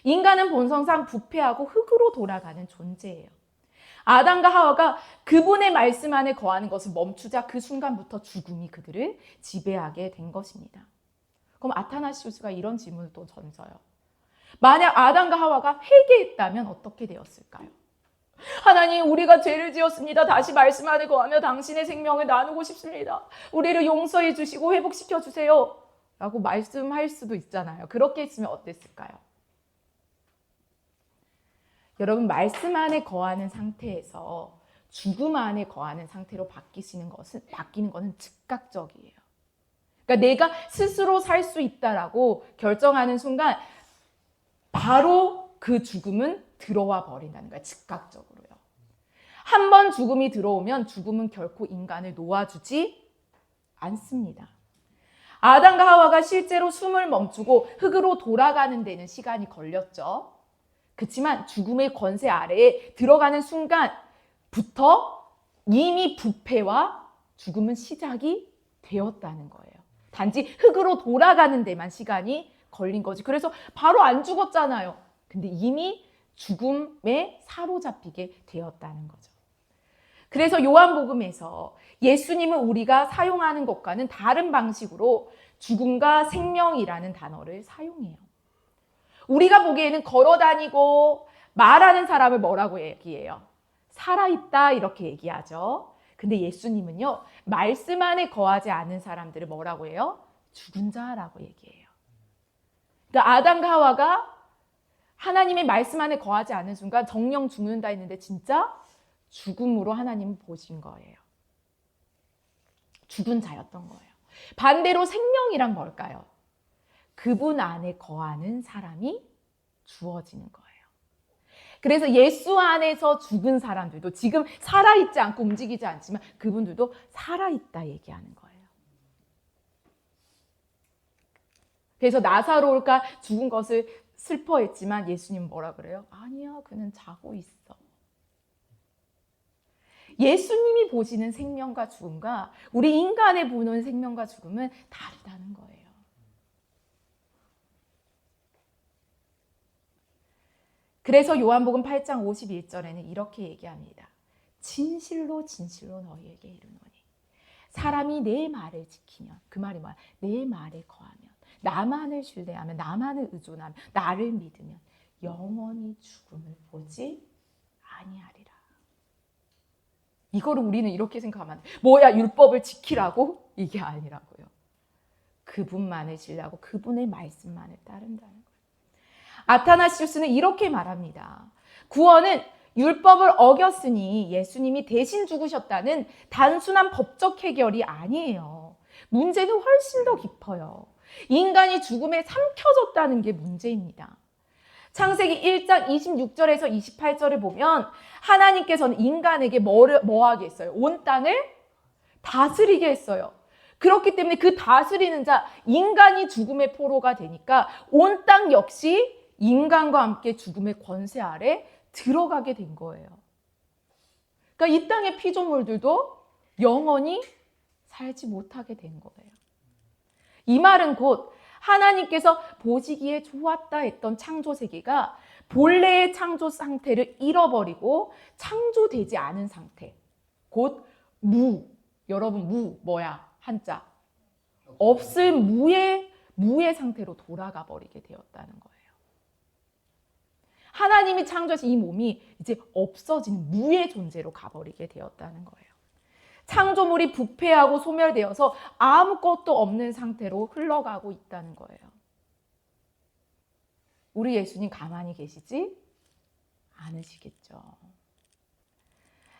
인간은 본성상 부패하고 흙으로 돌아가는 존재예요. 아담과 하와가 그분의 말씀 안에 거하는 것을 멈추자 그 순간부터 죽음이 그들을 지배하게 된 것입니다. 그럼 아타나시우스가 이런 질문을 또 던져요. 만약 아담과 하와가 회개했다면 어떻게 되었을까요? 하나님, 우리가 죄를 지었습니다. 다시 말씀 안에 거하며 당신의 생명을 나누고 싶습니다. 우리를 용서해 주시고 회복시켜 주세요. 라고 말씀할 수도 있잖아요. 그렇게 했으면 어땠을까요? 여러분, 말씀 안에 거하는 상태에서 죽음 안에 거하는 상태로 바뀌는 것은 즉각적이에요. 그러니까 내가 스스로 살 수 있다라고 결정하는 순간 바로 그 죽음은 들어와 버린다는 거예요. 즉각적으로요. 한 번 죽음이 들어오면 죽음은 결코 인간을 놓아주지 않습니다. 아담과 하와가 실제로 숨을 멈추고 흙으로 돌아가는 데는 시간이 걸렸죠. 그렇지만 죽음의 권세 아래에 들어가는 순간부터 이미 부패와 죽음은 시작이 되었다는 거예요. 단지 흙으로 돌아가는 데만 시간이 걸린 거지. 그래서 바로 안 죽었잖아요. 근데 이미 죽음에 사로잡히게 되었다는 거죠. 그래서 요한복음에서 예수님은 우리가 사용하는 것과는 다른 방식으로 죽음과 생명이라는 단어를 사용해요. 우리가 보기에는 걸어다니고 말하는 사람을 뭐라고 얘기해요? 살아있다 이렇게 얘기하죠. 근데 예수님은요, 말씀 안에 거하지 않은 사람들을 뭐라고 해요? 죽은 자라고 얘기해요. 그러니까 아담과 하와가 하나님의 말씀 안에 거하지 않는 순간 정령 죽는다 했는데 진짜 죽음으로 하나님은 보신 거예요. 죽은 자였던 거예요. 반대로 생명이란 뭘까요? 그분 안에 거하는 사람이 주어지는 거예요. 그래서 예수 안에서 죽은 사람들도 지금 살아있지 않고 움직이지 않지만 그분들도 살아있다 얘기하는 거예요. 그래서 나사로가 죽은 것을 슬퍼했지만 예수님은 뭐라 그래요? 아니야, 그는 자고 있어. 예수님이 보시는 생명과 죽음과 우리 인간의 보는 생명과 죽음은 다르다는 거예요. 그래서 요한복음 8장 51절에는 이렇게 얘기합니다. 진실로 진실로 너희에게 이르노니 사람이 내 말을 지키면, 그 말이 뭐야? 내 말에 거하면, 나만을 신뢰하면, 나만을 의존하면, 나를 믿으면 영원히 죽음을 보지 아니하리라. 이거를 우리는 이렇게 생각하면 안 돼. 뭐야, 율법을 지키라고? 이게 아니라고요. 그분만을 신뢰하고 그분의 말씀만을 따른다는 거예요. 아타나시우스는 이렇게 말합니다. 구원은 율법을 어겼으니 예수님이 대신 죽으셨다는 단순한 법적 해결이 아니에요. 문제는 훨씬 더 깊어요. 인간이 죽음에 삼켜졌다는 게 문제입니다. 창세기 1장 26절에서 28절을 보면 하나님께서는 인간에게 뭐 하게 했어요? 온 땅을 다스리게 했어요. 그렇기 때문에 그 다스리는 자, 인간이 죽음의 포로가 되니까 온 땅 역시 인간과 함께 죽음의 권세 아래 들어가게 된 거예요. 그러니까 이 땅의 피조물들도 영원히 살지 못하게 된 거예요. 이 말은 곧 하나님께서 보시기에 좋았다 했던 창조 세계가 본래의 창조 상태를 잃어버리고 창조되지 않은 상태, 곧 무, 여러분 무 뭐야? 한자 없을 무의 상태로 돌아가 버리게 되었다는 거예요. 하나님이 창조하신 이 몸이 이제 없어진 무의 존재로 가버리게 되었다는 거예요. 창조물이 부패하고 소멸되어서 아무것도 없는 상태로 흘러가고 있다는 거예요. 우리 예수님 가만히 계시지 않으시겠죠.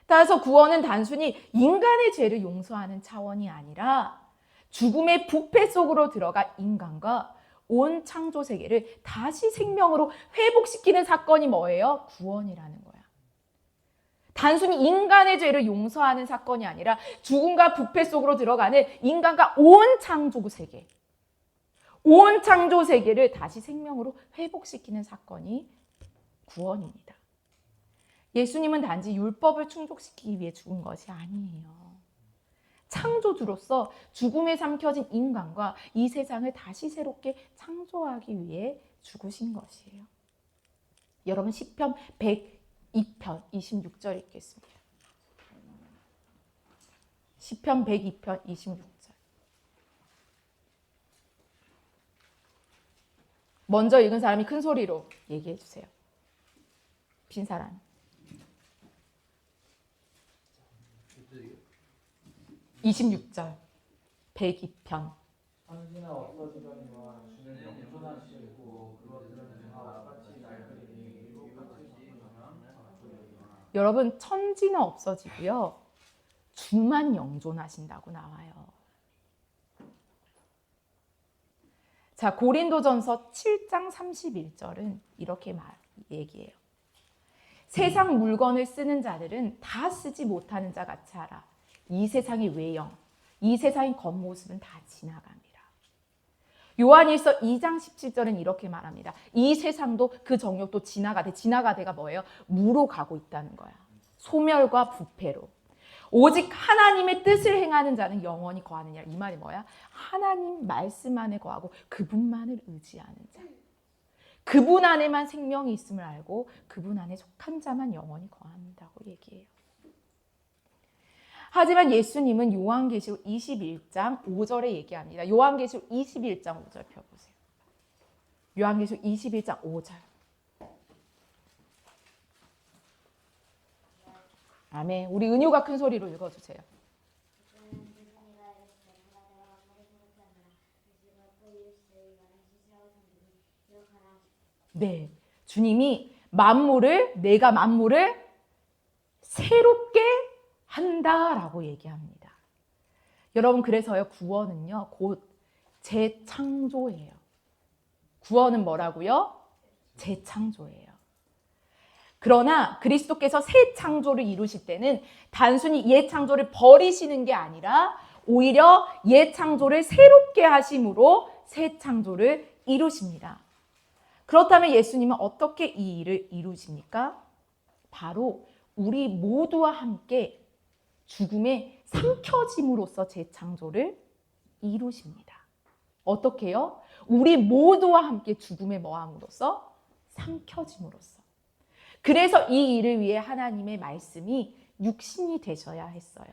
따라서 구원은 단순히 인간의 죄를 용서하는 차원이 아니라 죽음의 부패 속으로 들어간 인간과 온 창조 세계를 다시 생명으로 회복시키는 사건이 뭐예요? 구원이라는 거야. 단순히 인간의 죄를 용서하는 사건이 아니라 죽음과 부패 속으로 들어가는 인간과 온 창조 세계, 온 창조 세계를 다시 생명으로 회복시키는 사건이 구원입니다. 예수님은 단지 율법을 충족시키기 위해 죽은 것이 아니에요. 창조주로서 죽음에 삼켜진 인간과 이 세상을 다시 새롭게 창조하기 위해 죽으신 것이에요. 여러분 시편 102편 26절 읽겠습니다. 시편 102편 26절. 먼저 읽은 사람이 큰 소리로 얘기해 주세요. 빈 사람. 26절 102편. 천지나 없어지거니와 주는 영존하시고 그것들은 다와 같이 날들이니 이것이 여러분 천지는 없어지고요. 주만 영존하신다고 나와요. 자, 고린도전서 7장 31절은 이렇게 얘기해요. 세상 물건을 쓰는 자들은 다 쓰지 못하는 자 같이 하라. 이 세상의 외형, 이 세상의 겉모습은 다 지나갑니다. 요한일서 2장 17절은 이렇게 말합니다. 이 세상도 그 정욕도 지나가대가 뭐예요? 무로 가고 있다는 거야. 소멸과 부패로. 오직 하나님의 뜻을 행하는 자는 영원히 거하느냐. 이 말이 뭐야? 하나님 말씀 안에 거하고 그분만을 의지하는 자. 그분 안에만 생명이 있음을 알고 그분 안에 속한 자만 영원히 거한다고 얘기해요. 하지만 예수님은 요한계시록 21장 5절에 얘기합니다. 요한계시록 21장 5절 펴보세요. 요한계시록 21장 5절. 아멘. 우리 은효가 큰 소리로 읽어주세요. 네, 주님이 내가 만물을 새롭게 한다라고 얘기합니다. 여러분, 그래서요, 구원은요, 곧 재창조예요. 구원은 뭐라고요? 재창조예요. 그러나 그리스도께서 새 창조를 이루실 때는 단순히 옛 창조를 버리시는 게 아니라 오히려 옛 창조를 새롭게 하심으로 새 창조를 이루십니다. 그렇다면 예수님은 어떻게 이 일을 이루십니까? 바로 우리 모두와 함께 죽음에 삼켜짐으로써 재창조를 이루십니다. 어떻게요? 우리 모두와 함께 죽음에 뭐함으로써? 삼켜짐으로써. 그래서 이 일을 위해 하나님의 말씀이 육신이 되셔야 했어요.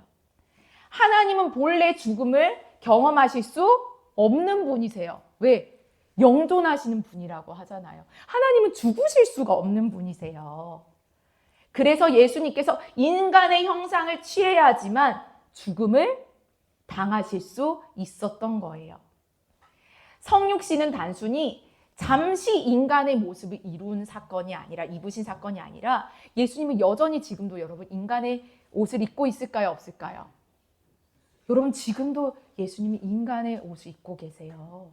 하나님은 본래 죽음을 경험하실 수 없는 분이세요. 왜? 영존하시는 분이라고 하잖아요. 하나님은 죽으실 수가 없는 분이세요. 그래서 예수님께서 인간의 형상을 취해야지만 죽음을 당하실 수 있었던 거예요. 성육신은 단순히 잠시 인간의 모습을 이룬 사건이 아니라, 입으신 사건이 아니라 예수님은 여전히 지금도 여러분 인간의 옷을 입고 있을까요? 없을까요? 여러분, 지금도 예수님이 인간의 옷을 입고 계세요.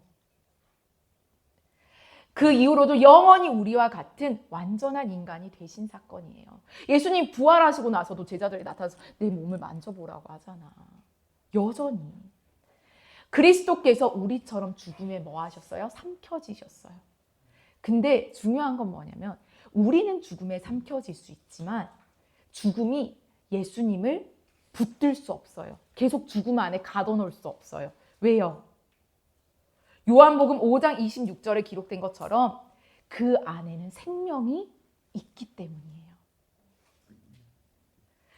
그 이후로도 영원히 우리와 같은 완전한 인간이 되신 사건이에요. 예수님 부활하시고 나서도 제자들이 나타나서 내 몸을 만져보라고 하잖아. 여전히. 그리스도께서 우리처럼 죽음에 뭐 하셨어요? 삼켜지셨어요. 근데 중요한 건 뭐냐면 우리는 죽음에 삼켜질 수 있지만 죽음이 예수님을 붙들 수 없어요. 계속 죽음 안에 가둬놓을 수 없어요. 왜요? 요한복음 5장 26절에 기록된 것처럼 그 안에는 생명이 있기 때문이에요.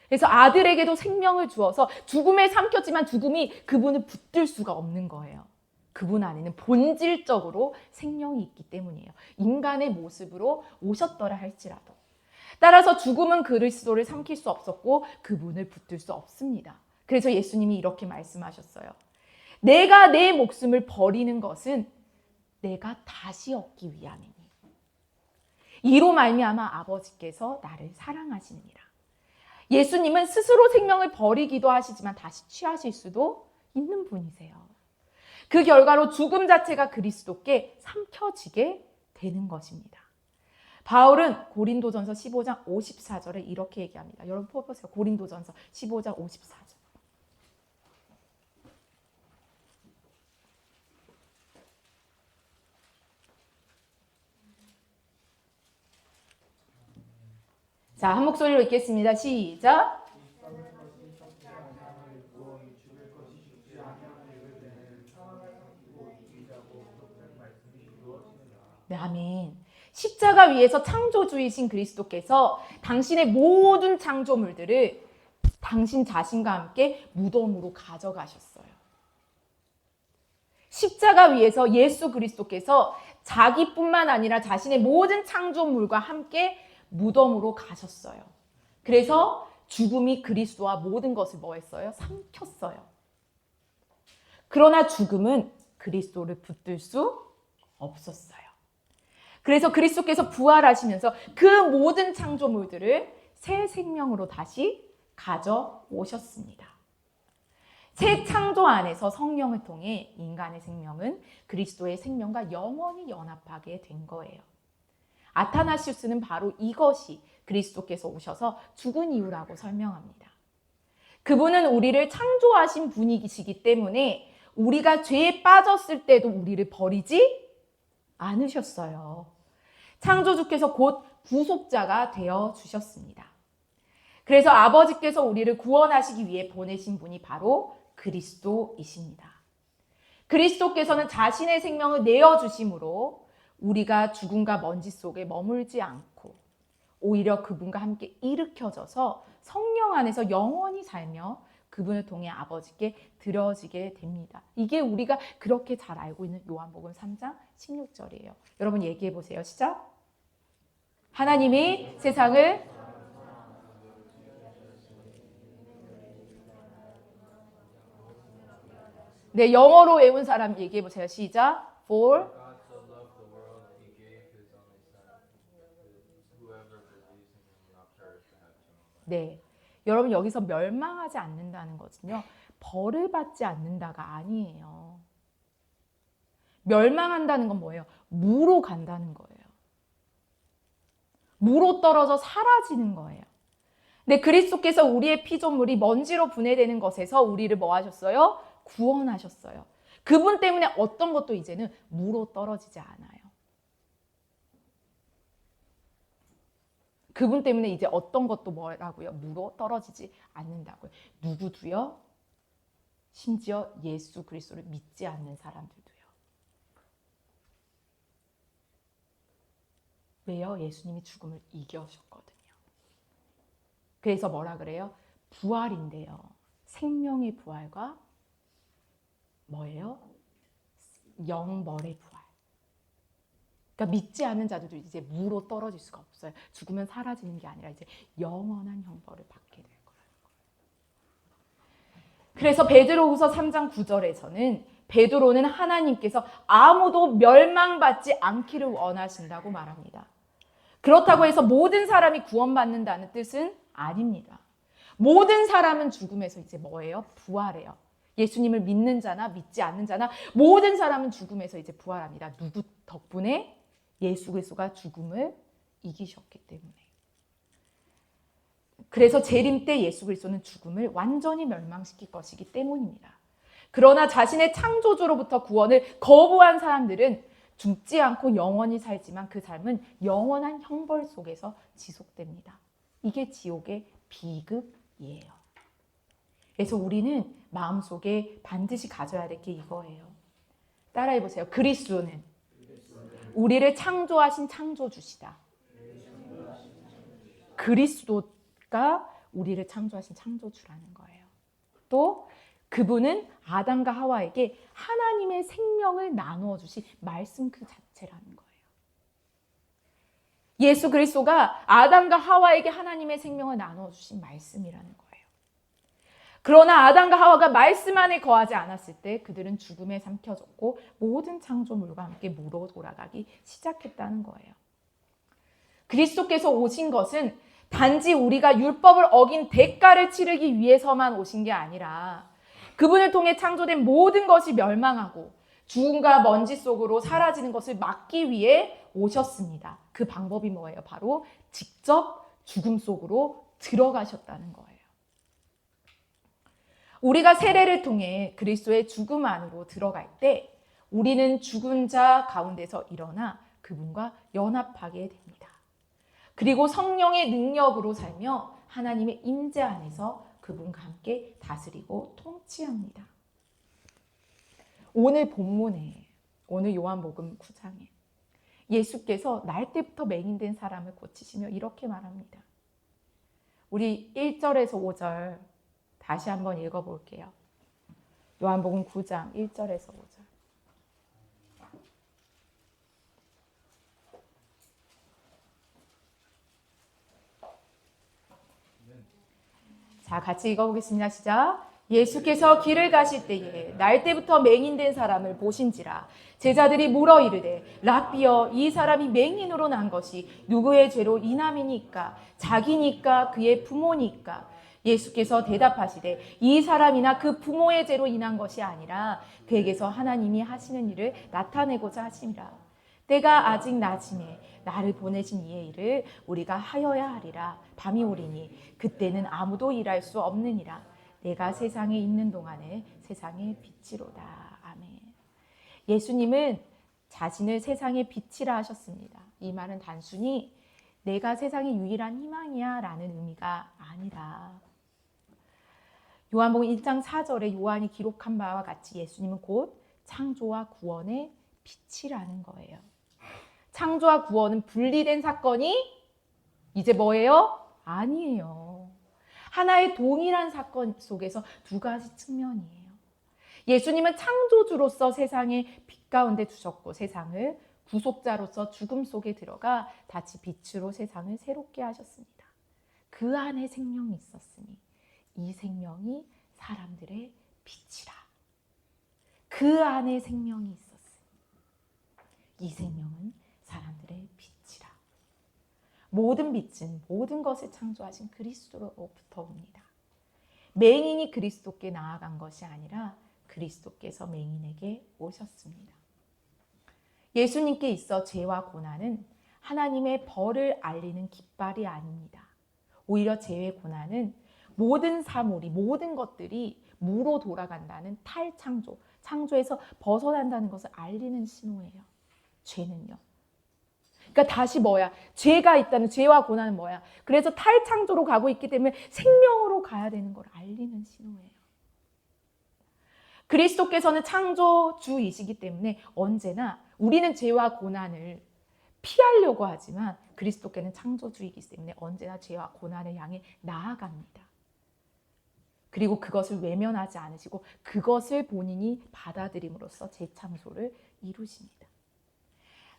그래서 아들에게도 생명을 주어서 죽음에 삼켰지만 죽음이 그분을 붙들 수가 없는 거예요. 그분 안에는 본질적으로 생명이 있기 때문이에요. 인간의 모습으로 오셨더라 할지라도. 따라서 죽음은 그리스도를 삼킬 수 없었고 그분을 붙들 수 없습니다. 그래서 예수님이 이렇게 말씀하셨어요. 내가 내 목숨을 버리는 것은 내가 다시 얻기 위함이니 이로 말미암아 아버지께서 나를 사랑하시느니라. 예수님은 스스로 생명을 버리기도 하시지만 다시 취하실 수도 있는 분이세요. 그 결과로 죽음 자체가 그리스도께 삼켜지게 되는 것입니다. 바울은 고린도전서 15장 54절에 이렇게 얘기합니다. 여러분 보세요. 고린도전서 15장 54절. 자, 한 목소리로 읽겠습니다. 시작. 네, 아멘. 십자가 위에서 창조주이신 그리스도께서 당신의 모든 창조물들을 당신 자신과 함께 무덤으로 가져가셨어요. 십자가 위에서 예수 그리스도께서 자기뿐만 아니라 자신의 모든 창조물과 함께 무덤으로 가셨어요. 그래서 죽음이 그리스도와 모든 것을 뭐 했어요? 삼켰어요. 그러나 죽음은 그리스도를 붙들 수 없었어요. 그래서 그리스도께서 부활하시면서 그 모든 창조물들을 새 생명으로 다시 가져오셨습니다. 새 창조 안에서 성령을 통해 인간의 생명은 그리스도의 생명과 영원히 연합하게 된 거예요. 아타나시우스는 바로 이것이 그리스도께서 오셔서 죽은 이유라고 설명합니다. 그분은 우리를 창조하신 분이시기 때문에 우리가 죄에 빠졌을 때도 우리를 버리지 않으셨어요. 창조주께서 곧 구속자가 되어 주셨습니다. 그래서 아버지께서 우리를 구원하시기 위해 보내신 분이 바로 그리스도이십니다. 그리스도께서는 자신의 생명을 내어주심으로 우리가 죽음과 먼지 속에 머물지 않고 오히려 그분과 함께 일으켜져서 성령 안에서 영원히 살며 그분을 통해 아버지께 드려지게 됩니다. 이게 우리가 그렇게 잘 알고 있는 요한복음 3장 16절이에요. 여러분 얘기해 보세요. 시작. 하나님이 세상을 네, 영어로 외운 사람 얘기해 보세요. 시작. For God so loved the world, he gave his only son, that whoever believes in him will not perish but have eternal life. 네. 여러분 여기서 멸망하지 않는다는 것은요. 벌을 받지 않는다가 아니에요. 멸망한다는 건 뭐예요? 무로 간다는 거예요. 무로 떨어져 사라지는 거예요. 근데 그리스도께서 우리의 피조물이 먼지로 분해되는 것에서 우리를 뭐 하셨어요? 구원하셨어요. 그분 때문에 어떤 것도 이제는 무로 떨어지지 않아요. 그분 때문에 이제 어떤 것도 뭐라고요? 무로 떨어지지 않는다고요. 누구도요? 심지어 예수 그리스도를 믿지 않는 사람들도요. 왜요? 예수님이 죽음을 이겨셨거든요. 그래서 뭐라 그래요? 부활인데요. 생명의 부활과 뭐예요? 영벌의 부활. 그러니까 믿지 않는 자들도 이제 무로 떨어질 수가 없어요. 죽으면 사라지는 게 아니라 이제 영원한 형벌을 받게 될 거라는 거예요. 그래서 베드로후서 3장 9절에서는 베드로는 하나님께서 아무도 멸망받지 않기를 원하신다고 말합니다. 그렇다고 해서 모든 사람이 구원받는다는 뜻은 아닙니다. 모든 사람은 죽음에서 이제 뭐예요? 부활해요. 예수님을 믿는 자나 믿지 않는 자나 모든 사람은 죽음에서 이제 부활합니다. 누구 덕분에? 예수 그리스도가 죽음을 이기셨기 때문에. 그래서 재림 때 예수 그리스도는 죽음을 완전히 멸망시킬 것이기 때문입니다. 그러나 자신의 창조주로부터 구원을 거부한 사람들은 죽지 않고 영원히 살지만 그 삶은 영원한 형벌 속에서 지속됩니다. 이게 지옥의 비극이에요. 그래서 우리는 마음속에 반드시 가져야 될 게 이거예요. 따라해 보세요. 그리스도는 우리를 창조하신 창조주시다. 그리스도가 우리를 창조하신 창조주라는 거예요. 또 그분은 아담과 하와에게 하나님의 생명을 나누어 주신 말씀 그 자체라는 거예요. 예수 그리스도가 아담과 하와에게 하나님의 생명을 나누어 주신 말씀이라는 거예요. 그러나 아담과 하와가 말씀 안에 거하지 않았을 때 그들은 죽음에 삼켜졌고 모든 창조물과 함께 무로 돌아가기 시작했다는 거예요. 그리스도께서 오신 것은 단지 우리가 율법을 어긴 대가를 치르기 위해서만 오신 게 아니라 그분을 통해 창조된 모든 것이 멸망하고 죽음과 먼지 속으로 사라지는 것을 막기 위해 오셨습니다. 그 방법이 뭐예요? 바로 직접 죽음 속으로 들어가셨다는 거예요. 우리가 세례를 통해 그리스도의 죽음 안으로 들어갈 때 우리는 죽은 자 가운데서 일어나 그분과 연합하게 됩니다. 그리고 성령의 능력으로 살며 하나님의 임재 안에서 그분과 함께 다스리고 통치합니다. 오늘 본문에, 오늘 요한복음 9장에 예수께서 날 때부터 맹인된 사람을 고치시며 이렇게 말합니다. 우리 1절에서 5절 다시 한번 읽어볼게요. 요한복음 9장 1절에서 5절. 자, 같이 읽어보겠습니다. 시작. 예수께서 길을 가실 때에 날 때부터 맹인된 사람을 보신지라 제자들이 물어 이르되 랍비여 이 사람이 맹인으로 난 것이 누구의 죄로 인함이니까 자기니까 그의 부모니까 예수께서 대답하시되 이 사람이나 그 부모의 죄로 인한 것이 아니라 그에게서 하나님이 하시는 일을 나타내고자 하심이라. 때가 아직 낮음에 나를 보내신 이의 일을 우리가 하여야 하리라. 밤이 오리니 그때는 아무도 일할 수 없느니라. 내가 세상에 있는 동안에 세상의 빛이로다. 아멘. 예수님은 자신을 세상의 빛이라 하셨습니다. 이 말은 단순히 내가 세상의 유일한 희망이야 라는 의미가 아니라 요한복음 1장 4절에 요한이 기록한 바와 같이 예수님은 곧 창조와 구원의 빛이라는 거예요. 창조와 구원은 분리된 사건이 이제 뭐예요? 아니에요. 하나의 동일한 사건 속에서 두 가지 측면이에요. 예수님은 창조주로서 세상의 빛 가운데 두셨고 세상을 구속자로서 죽음 속에 들어가 다시 빛으로 세상을 새롭게 하셨습니다. 그 안에 생명이 있었으니 이 생명이 사람들의 빛이라. 그 안에 생명이 있었으니 이 생명은 사람들의 빛이라. 모든 빛은 모든 것을 창조하신 그리스도로부터 옵니다. 맹인이 그리스도께 나아간 것이 아니라 그리스도께서 맹인에게 오셨습니다. 예수님께 있어 죄와 고난은 하나님의 벌을 알리는 깃발이 아닙니다. 오히려 죄의 고난은 모든 사물이, 모든 것들이 무로 돌아간다는 탈창조, 창조에서 벗어난다는 것을 알리는 신호예요. 죄는요. 그러니까 다시 뭐야? 죄가 있다는, 죄와 고난은 뭐야? 그래서 탈창조로 가고 있기 때문에 생명으로 가야 되는 걸 알리는 신호예요. 그리스도께서는 창조주이시기 때문에 언제나 우리는 죄와 고난을 피하려고 하지만 그리스도께는 창조주이기 때문에 언제나 죄와 고난을 향해 나아갑니다. 그리고 그것을 외면하지 않으시고 그것을 본인이 받아들임으로써 재창조를 이루십니다.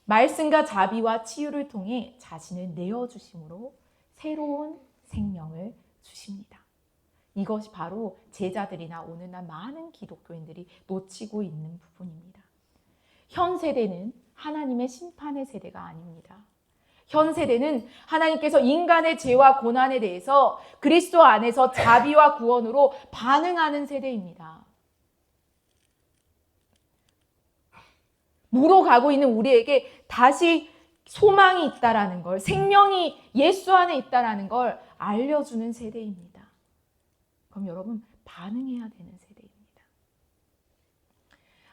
말씀과 자비와 치유를 통해 자신을 내어주심으로 새로운 생명을 주십니다. 이것이 바로 제자들이나 오늘날 많은 기독교인들이 놓치고 있는 부분입니다. 현 세대는 하나님의 심판의 세대가 아닙니다. 현 세대는 하나님께서 인간의 죄와 고난에 대해서 그리스도 안에서 자비와 구원으로 반응하는 세대입니다. 무로 가고 있는 우리에게 다시 소망이 있다라는 걸, 생명이 예수 안에 있다라는 걸 알려주는 세대입니다. 그럼 여러분 반응해야 되는 세대입니다.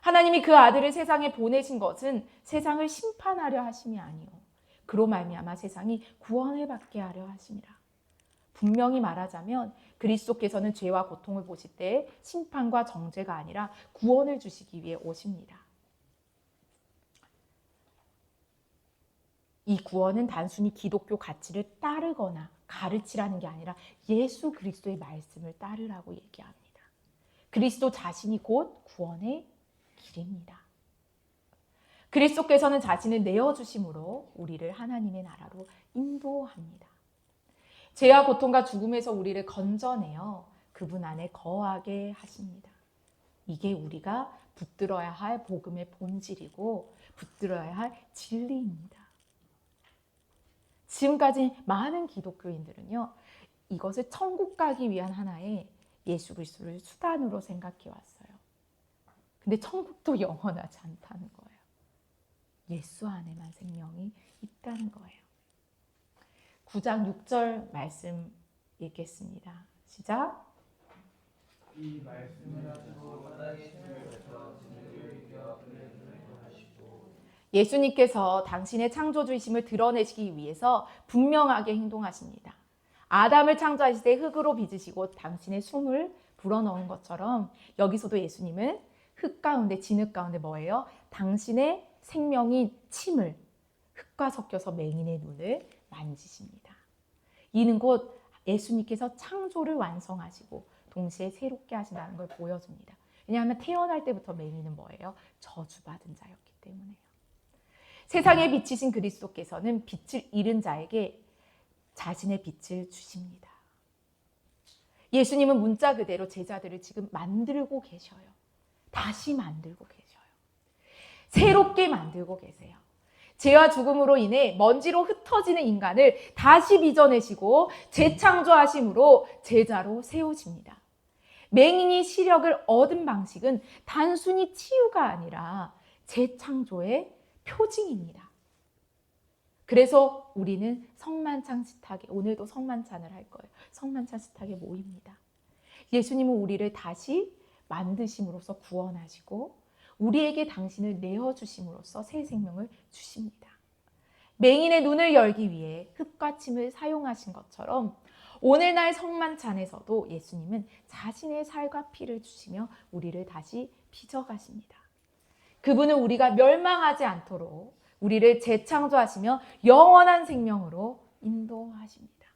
하나님이 그 아들을 세상에 보내신 것은 세상을 심판하려 하심이 아니요 그로 말미암아 세상이 구원을 받게 하려 하심이라. 분명히 말하자면 그리스도께서는 죄와 고통을 보실 때 심판과 정죄가 아니라 구원을 주시기 위해 오십니다. 이 구원은 단순히 기독교 가치를 따르거나 가르치라는 게 아니라 예수 그리스도의 말씀을 따르라고 얘기합니다. 그리스도 자신이 곧 구원의 길입니다. 그리스도께서는 자신을 내어주심으로 우리를 하나님의 나라로 인도합니다. 죄와 고통과 죽음에서 우리를 건져내어 그분 안에 거하게 하십니다. 이게 우리가 붙들어야 할 복음의 본질이고 붙들어야 할 진리입니다. 지금까지 많은 기독교인들은요, 이것을 천국 가기 위한 하나의 예수 그리스도를 수단으로 생각해 왔어요. 근데 천국도 영원하지 않다는 거예요. 예수 안에만 생명이 있다는 거예요. 9장 6절 말씀 읽겠습니다. 시작. 이 말씀을 하시고 바닥에 짐을 뱉어 진흙을 이겨 그의 눈을 떠나시고. 예수님께서 당신의 창조주이심을 드러내시기 위해서 분명하게 행동하십니다. 아담을 창조하실 때 흙으로 빚으시고 당신의 숨을 불어넣은 것처럼 여기서도 예수님은 흙 가운데, 진흙 가운데 뭐예요? 당신의 생명인 침을 흙과 섞여서 맹인의 눈을 만지십니다. 이는 곧 예수님께서 창조를 완성하시고 동시에 새롭게 하신다는 걸 보여줍니다. 왜냐하면 태어날 때부터 맹인은 뭐예요? 저주받은 자였기 때문에요. 세상에 비치신 그리스도께서는 빛을 잃은 자에게 자신의 빛을 주십니다. 예수님은 문자 그대로 제자들을 지금 만들고 계셔요. 다시 만들고 계셔요. 새롭게 만들고 계세요. 죄와 죽음으로 인해 먼지로 흩어지는 인간을 다시 빚어내시고 재창조하심으로 제자로 세우십니다. 맹인이 시력을 얻은 방식은 단순히 치유가 아니라 재창조의 표징입니다. 그래서 우리는 성만찬 식탁에, 오늘도 성만찬을 할 거예요. 성만찬 식탁에 모입니다. 예수님은 우리를 다시 만드심으로써 구원하시고 우리에게 당신을 내어주심으로써 새 생명을 주십니다. 맹인의 눈을 열기 위해 흙과 침을 사용하신 것처럼 오늘날 성만찬에서도 예수님은 자신의 살과 피를 주시며 우리를 다시 빚어가십니다. 그분은 우리가 멸망하지 않도록 우리를 재창조하시며 영원한 생명으로 인도하십니다.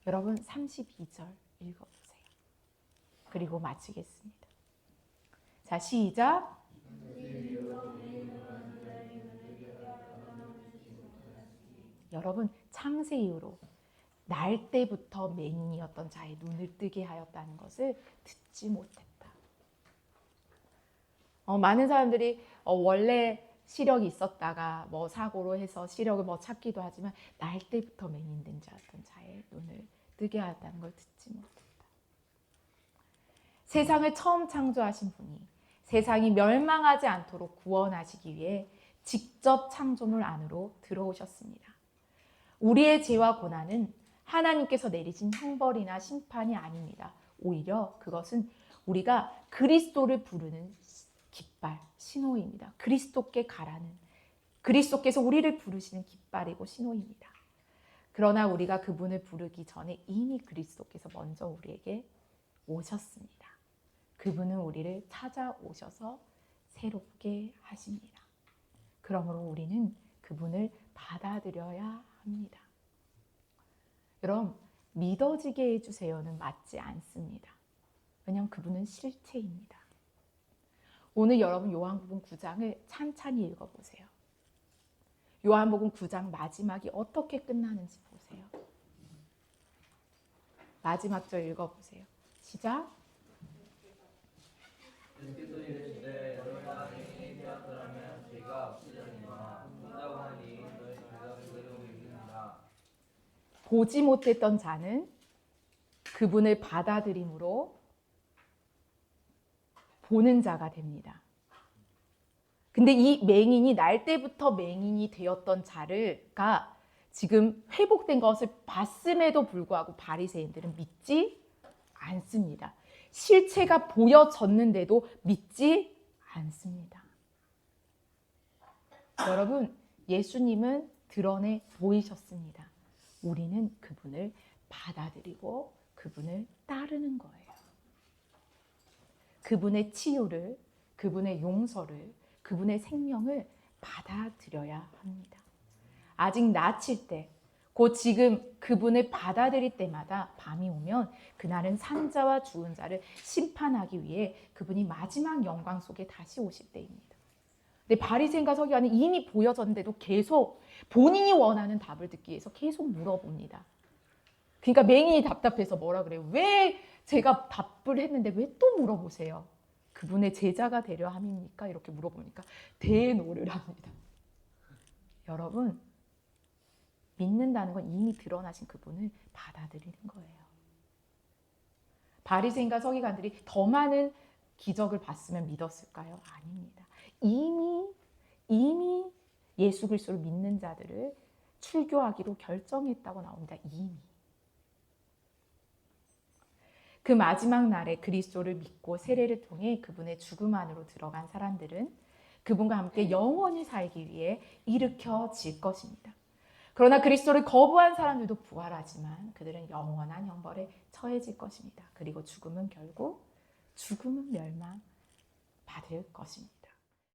여러분 32절 읽어보세요. 그리고 마치겠습니다. 자, 시작. 여러분 창세 이후로 날 때부터 맹인이었던 자의 눈을 뜨게 하였다는 것을 듣지 못했다. 많은 사람들이 원래 시력이 있었다가 뭐 사고로 해서 시력을 뭐 찾기도 하지만 날 때부터 맹인된 자였던 자의 눈을 뜨게 하였다는 걸 듣지 못했다. 세상을 처음 창조하신 분이 세상이 멸망하지 않도록 구원하시기 위해 직접 창조물 안으로 들어오셨습니다. 우리의 죄와 고난은 하나님께서 내리신 형벌이나 심판이 아닙니다. 오히려 그것은 우리가 그리스도를 부르는 깃발, 신호입니다. 그리스도께 가라는, 그리스도께서 우리를 부르시는 깃발이고 신호입니다. 그러나 우리가 그분을 부르기 전에 이미 그리스도께서 먼저 우리에게 오셨습니다. 그분은 우리를 찾아오셔서 새롭게 하십니다. 그러므로 우리는 그분을 받아들여야 합니다. 여러분, 믿어지게 해주세요는 맞지 않습니다. 왜냐하면 그분은 실체입니다. 오늘 여러분 요한복음 9장을 찬찬히 읽어보세요. 요한복음 9장 마지막이 어떻게 끝나는지 보세요. 마지막 절 읽어보세요. 시작. 주께서 이르시되 너희가 맹인이 되었더라면 죄가 없으려니와 본다고 하니 너희 죄가 그대로 믿는다. 보지 못했던 자는 그분을 받아들임으로 보는 자가 됩니다. 근데 이 맹인이 날 때부터 맹인이 되었던 자가 지금 회복된 것을 봤음에도 불구하고 바리새인들은 믿지 않습니다. 실체가 보여졌는데도 믿지 않습니다. 여러분, 예수님은 드러내 보이셨습니다. 우리는 그분을 받아들이고 그분을 따르는 거예요. 그분의 치유를, 그분의 용서를, 그분의 생명을 받아들여야 합니다. 아직 낯일 때, 곧 지금 그분을 받아들일 때마다 밤이 오면 그날은 산자와 죽은 자를 심판하기 위해 그분이 마지막 영광 속에 다시 오실 때입니다. 근데 바리새인과 서기관은 이미 보여졌는데도 계속 본인이 원하는 답을 듣기 위해서 계속 물어봅니다. 그러니까 맹인이 답답해서 뭐라 그래요? 왜 제가 답을 했는데 왜 또 물어보세요? 그분의 제자가 되려 함입니까? 이렇게 물어보니까 대노를 합니다. 여러분, 믿는다는 건 이미 드러나신 그분을 받아들이는 거예요. 바리새인과 서기관들이 더 많은 기적을 봤으면 믿었을까요? 아닙니다. 이미 예수 그리스도를 믿는 자들을 출교하기로 결정했다고 나옵니다. 이미. 그 마지막 날에 그리스도를 믿고 세례를 통해 그분의 죽음 안으로 들어간 사람들은 그분과 함께 영원히 살기 위해 일으켜질 것입니다. 그러나 그리스도를 거부한 사람들도 부활하지만 그들은 영원한 형벌에 처해질 것입니다. 그리고 죽음은 결국 죽음은 멸망받을 것입니다.